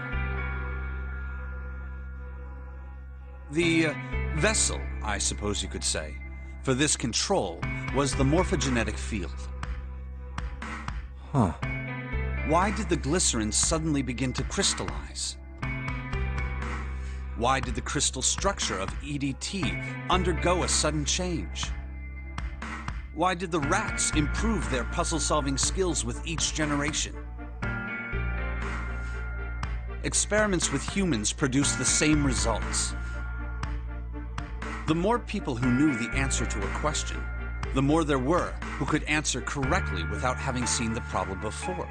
The vessel, I suppose you could say, for this control was the morphogenetic field. Why did the glycerin suddenly begin to crystallize? Why did the crystal structure of EDT undergo a sudden change? Why did the rats improve their puzzle-solving skills with each generation? Experiments with humans produced the same results. The more people who knew the answer to a question, the more there were who could answer correctly without having seen the problem before.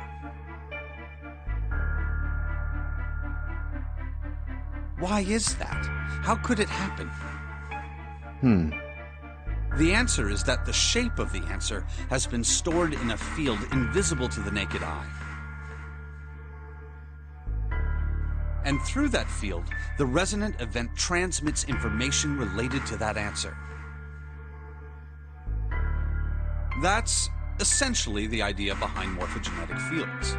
Why is that? How could it happen? The answer is that the shape of the answer has been stored in a field invisible to the naked eye. And through that field, the resonant event transmits information related to that answer. That's essentially the idea behind morphogenetic fields.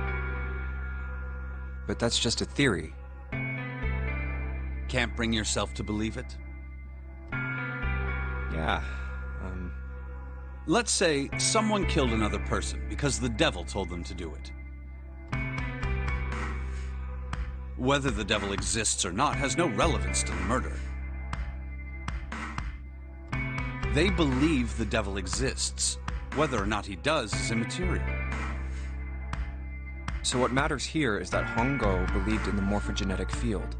But that's just a theory. Can't bring yourself to believe it? Yeah, Let's say someone killed another person because the devil told them to do it. Whether the devil exists or not has no relevance to the murder. They believe the devil exists. Whether or not he does is immaterial. So what matters here is that Hongo believed in the morphogenetic field.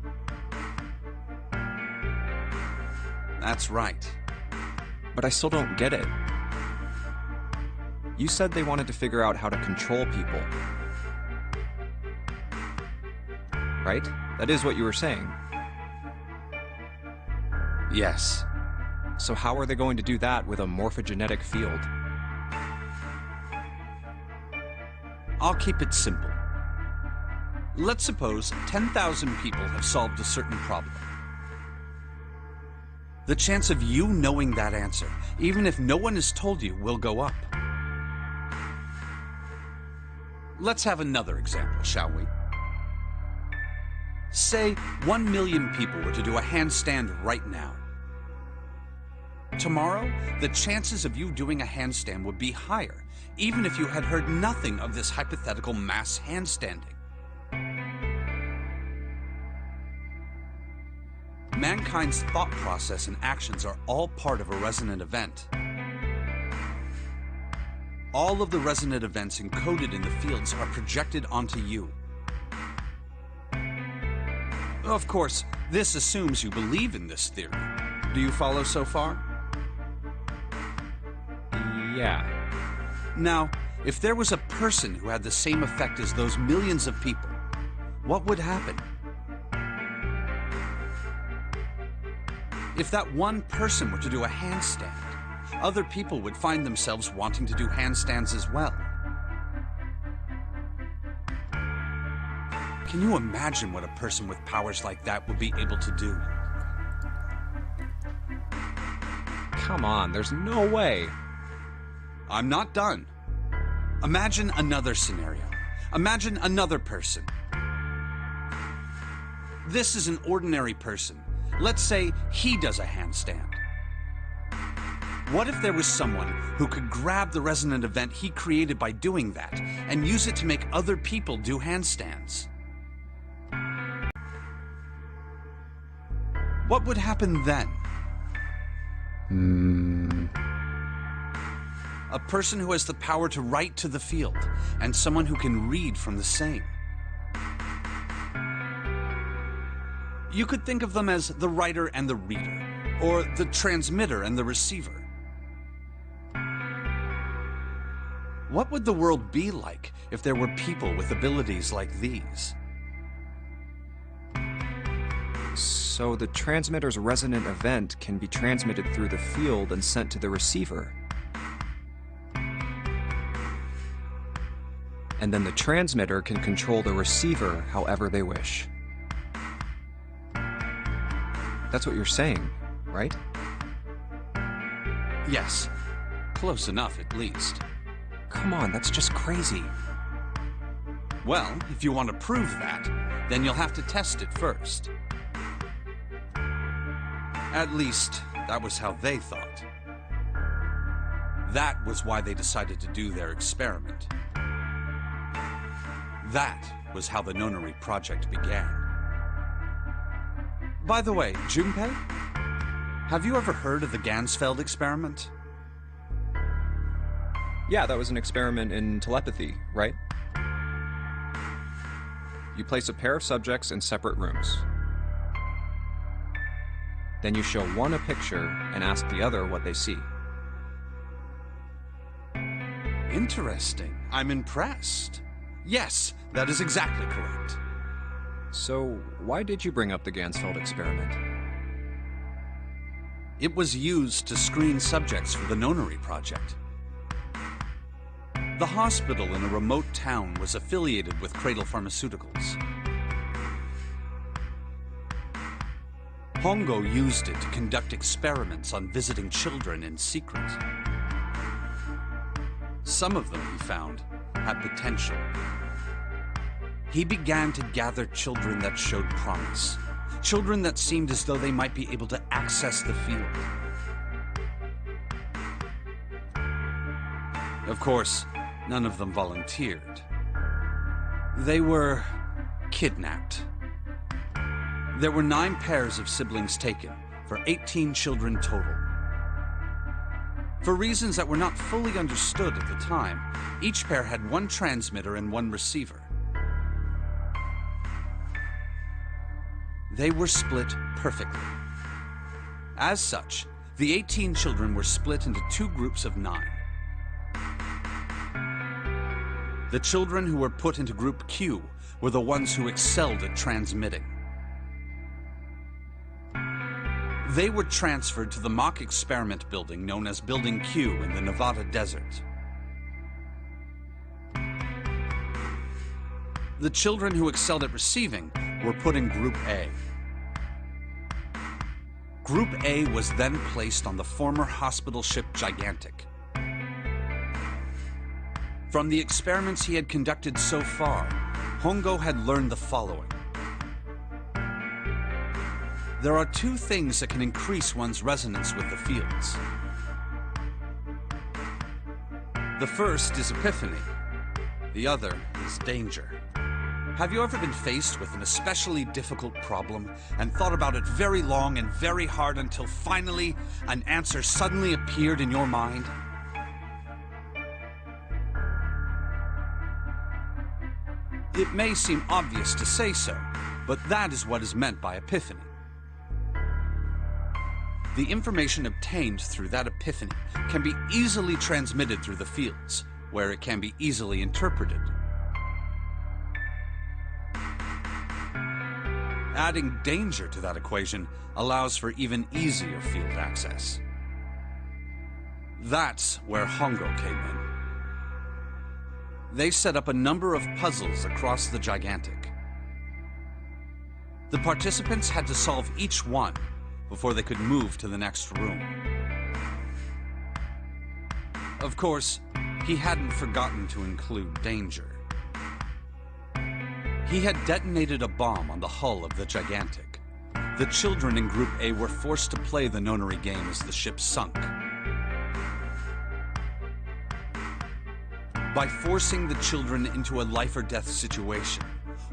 That's right. But I still don't get it. You said they wanted to figure out how to control people. Right? That is what you were saying. Yes. So how are they going to do that with a morphogenetic field? I'll keep it simple. Let's suppose 10,000 people have solved a certain problem. The chance of you knowing that answer, even if no one has told you, will go up. Let's have another example, shall we? Say 1 million people were to do a handstand right now. Tomorrow, the chances of you doing a handstand would be higher, even if you had heard nothing of this hypothetical mass handstanding. Mankind's thought process and actions are all part of a resonant event. All of the resonant events encoded in the fields are projected onto you. Of course, this assumes you believe in this theory. Do you follow so far? Yeah. Now, if there was a person who had the same effect as those millions of people, what would happen? If that one person were to do a handstand, other people would find themselves wanting to do handstands as well. Can you imagine what a person with powers like that would be able to do? Come on, there's no way. I'm not done. Imagine another scenario. Imagine another person. This is an ordinary person. Let's say he does a handstand. What if there was someone who could grab the resonant event he created by doing that and use it to make other people do handstands? What would happen then? A person who has the power to write to the field, and someone who can read from the same. You could think of them as the writer and the reader, or the transmitter and the receiver. What would the world be like if there were people with abilities like these? So the transmitter's resonant event can be transmitted through the field and sent to the receiver. And then the transmitter can control the receiver however they wish. That's what you're saying, right? Yes. Close enough, at least. Come on, that's just crazy. Well, if you want to prove that, then you'll have to test it first. At least, that was how they thought. That was why they decided to do their experiment. That was how the Nonary project began. By the way, Junpei, have you ever heard of the Gansfeld experiment? Yeah, that was an experiment in telepathy, right? You place a pair of subjects in separate rooms. Then you show one a picture and ask the other what they see. Interesting. I'm impressed. Yes, that is exactly correct. So, why did you bring up the Gansfeld experiment? It was used to screen subjects for the Nonary project. The hospital in a remote town was affiliated with Cradle Pharmaceuticals. Hongo used it to conduct experiments on visiting children in secret. Some of them, he found, had potential. He began to gather children that showed promise. Children that seemed as though they might be able to access the field. Of course, none of them volunteered. They were kidnapped. There were 9 pairs of siblings taken, for 18 children total. For reasons that were not fully understood at the time, each pair had 1 transmitter and 1 receiver. They were split perfectly. As such, the 18 children were split into 2 groups of 9. The children who were put into Group Q were the ones who excelled at transmitting. They were transferred to the mock experiment building known as Building Q in the Nevada desert. The children who excelled at receiving were put in Group A. Group A was then placed on the former hospital ship Gigantic. From the experiments he had conducted so far, Hongo had learned the following. There are 2 things that can increase one's resonance with the fields. The first is epiphany. The other is danger. Have you ever been faced with an especially difficult problem and thought about it very long and very hard until finally an answer suddenly appeared in your mind? It may seem obvious to say so, but that is what is meant by epiphany. The information obtained through that epiphany can be easily transmitted through the fields, where it can be easily interpreted. Adding danger to that equation allows for even easier field access. That's where Hongo came in. They set up a number of puzzles across the Gigantic. The participants had to solve each one before they could move to the next room. Of course, he hadn't forgotten to include danger. He had detonated a bomb on the hull of the Gigantic. The children in Group A were forced to play the Nonary Game as the ship sunk. By forcing the children into a life-or-death situation,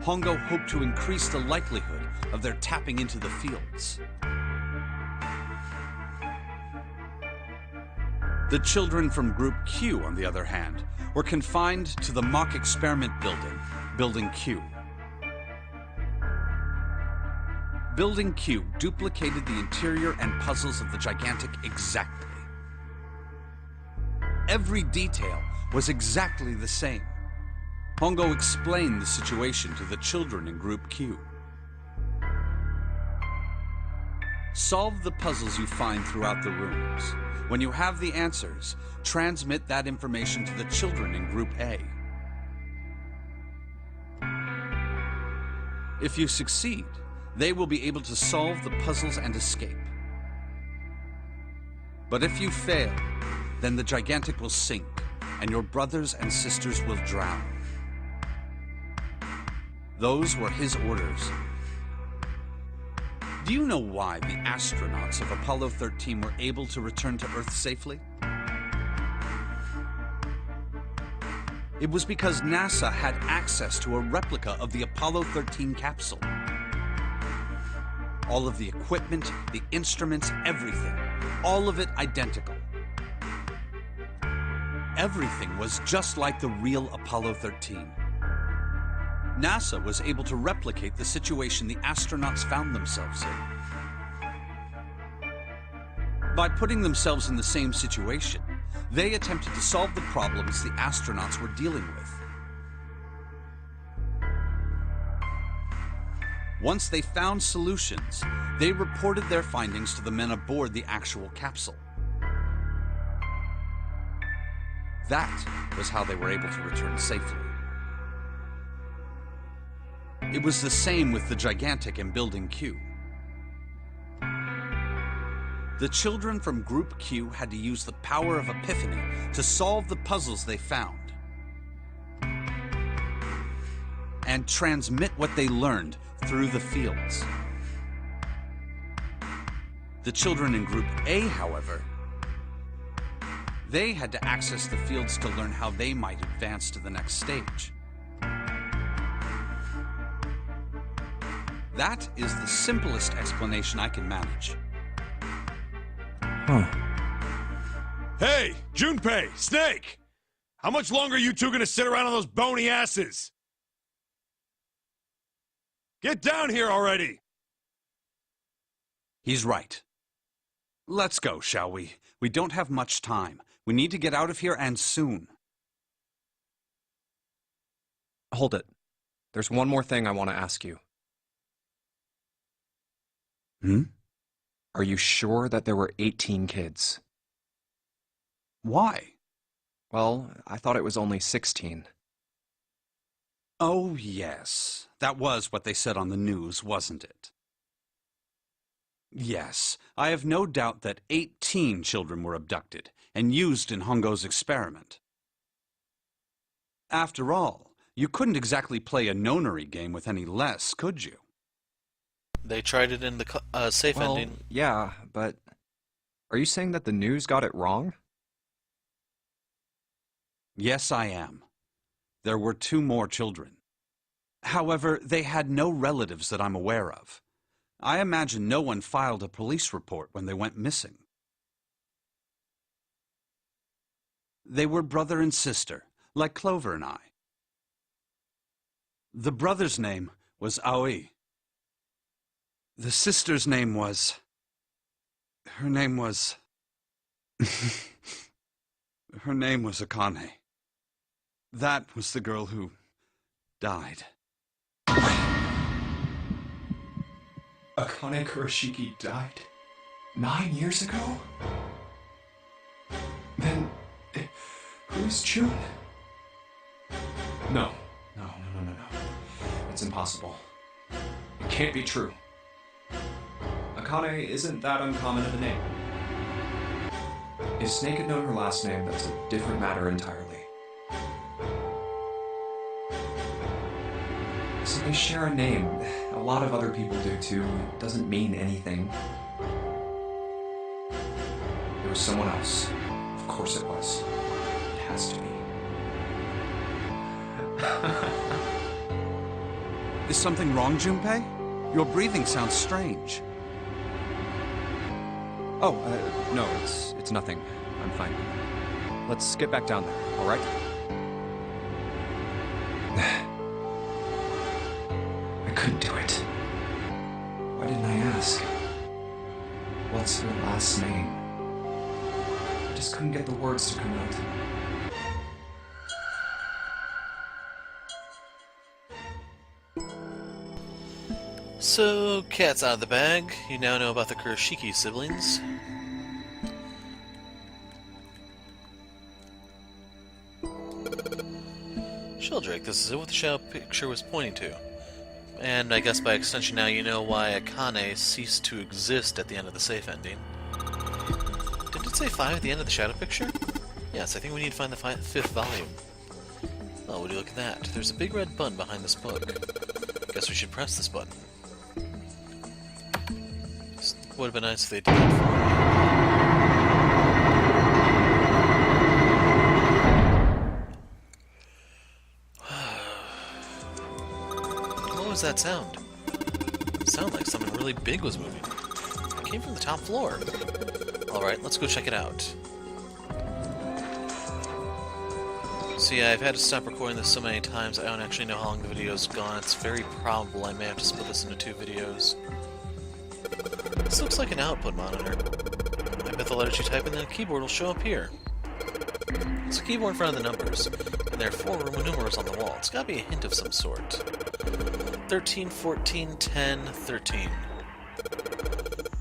Hongo hoped to increase the likelihood of their tapping into the fields. The children from Group Q, on the other hand, were confined to the mock experiment building, Building Q. Building Q duplicated the interior and puzzles of the Gigantic exactly. Every detail was exactly the same. Hongo explained the situation to the children in Group Q. Solve the puzzles you find throughout the rooms. When you have the answers, transmit that information to the children in Group A. If you succeed, they will be able to solve the puzzles and escape. But if you fail, then the Gigantic will sink, and your brothers and sisters will drown. Those were his orders. Do you know why the astronauts of Apollo 13 were able to return to Earth safely? It was because NASA had access to a replica of the Apollo 13 capsule. All of the equipment, the instruments, everything. All of it identical. Everything was just like the real Apollo 13. NASA was able to replicate the situation the astronauts found themselves in. By putting themselves in the same situation, they attempted to solve the problems the astronauts were dealing with. Once they found solutions, they reported their findings to the men aboard the actual capsule. That was how they were able to return safely. It was the same with the Gigantic and Building Q. The children from Group Q had to use the power of epiphany to solve the puzzles they found and transmit what they learned through the fields. The children in Group A, however, They had to access the fields to learn how they might advance to the next stage. That is the simplest explanation I can manage. Huh. Hey, Junpei, Snake! How much longer are you two gonna sit around on those bony asses? Get down here already! He's right. Let's go, shall we? We don't have much time. We need to get out of here, and soon. Hold it. There's one more thing I want to ask you. Hmm? Are you sure that there were 18 kids? Why? Well, I thought it was only 16. Oh, yes. That was what they said on the news, wasn't it? Yes, I have no doubt that 18 children were abducted and used in Hongo's experiment. After all, you couldn't exactly play a Nonary game with any less, could you? They tried it in the safe Well, ending. yeah, but are you saying that the news got it wrong? Yes, I am. There were 2 more children. However, they had no relatives that I'm aware of. I imagine no one filed a police report when they went missing. They were brother and sister, like Clover and I. The brother's name was Aoi. The sister's name was... Her name was Akane. That was the girl who died. Akane Kurashiki died 9 years ago? Then, who's June? No. It's impossible. It can't be true. Akane isn't that uncommon of a name. If Snake had known her last name, that's a different matter entirely. So they share a name. A lot of other people do too. It doesn't mean anything. It was someone else. Of course it was. It has to be. Is something wrong, Junpei? Your breathing sounds strange. Oh, no, it's nothing. I'm fine. Let's get back down there, all right? I couldn't do it. Why didn't I ask? What's her last name? I just couldn't get the words to come out. So, cat's out of the bag. You now know about the Kurashiki siblings. Sheldrake, this is what the shadow picture was pointing to. And I guess by extension now you know why Akane ceased to exist at the end of the safe ending. Didn't it say 5 at the end of the shadow picture? Yes, I think we need to find the 5th volume. Oh, would you look at that? There's a big red button behind this book. Guess we should press this button. Would have been nice if they did that for me. What was that sound? It sounded like something really big was moving. It came from the top floor. Alright, let's go check it out. See, I've had to stop recording this so many times I don't actually know how long the video's gone. It's very probable I may have to split this into 2 videos. This looks like an output monitor. I bet the letters you type in the keyboard will show up here. It's a keyboard in front of the numbers, and there are 4 Roman numerals on the wall. It's gotta be a hint of some sort. 13, 14, 10, 13.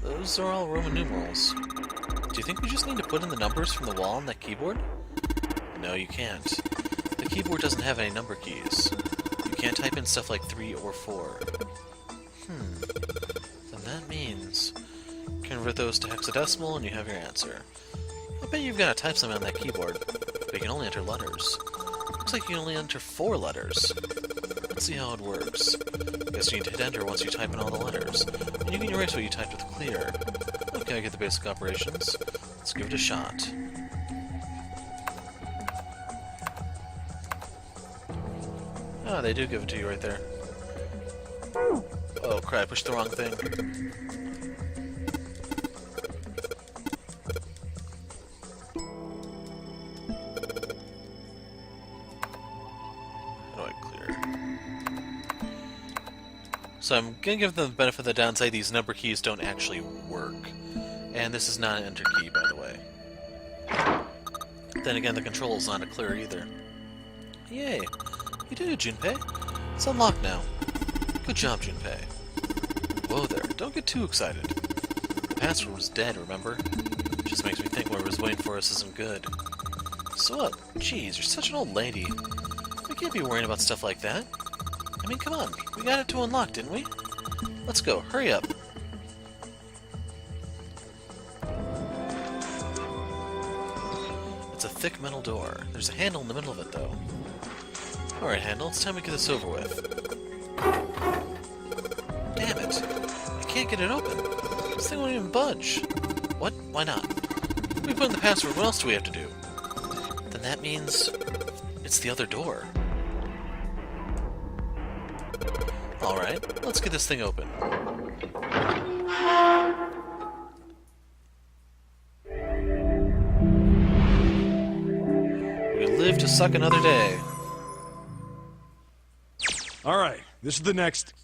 Those are all Roman numerals. Do you think we just need to put in the numbers from the wall on that keyboard? No, you can't. The keyboard doesn't have any number keys. You can't type in stuff like 3 or 4. Then that means convert those to hexadecimal and you have your answer. I bet you've got to type something on that keyboard, but you can only enter letters. Looks like you can only enter 4 letters. Let's see how it works. Guess you need to hit enter once you type in all the letters, and you can erase what you typed with clear. Okay, I get the basic operations. Let's give it a shot. Oh, they do give it to you right there. Oh crap, I pushed the wrong thing. How do I clear? So I'm gonna give them the benefit of the doubt and say these number keys don't actually work. And this is not an enter key, by the way. Then again, the control is not a clear either. Yay! You did it, Junpei. It's unlocked now. Good job, Junpei. Whoa there, don't get too excited. The password was dead, remember? Just makes me think whatever's waiting for us isn't good. So what? Jeez, you're such an old lady. We can't be worrying about stuff like that. I mean, come on. We got it to unlock, didn't we? Let's go. Hurry up. It's a thick metal door. There's a handle in the middle of it, though. Alright, handle. It's time we get this over with. Damn it. I can't get it open. This thing won't even budge. What? Why not? We put in the password. What else do we have to do? Then that means it's the other door. Alright, let's get this thing open. We live to suck another day. All right, this is the next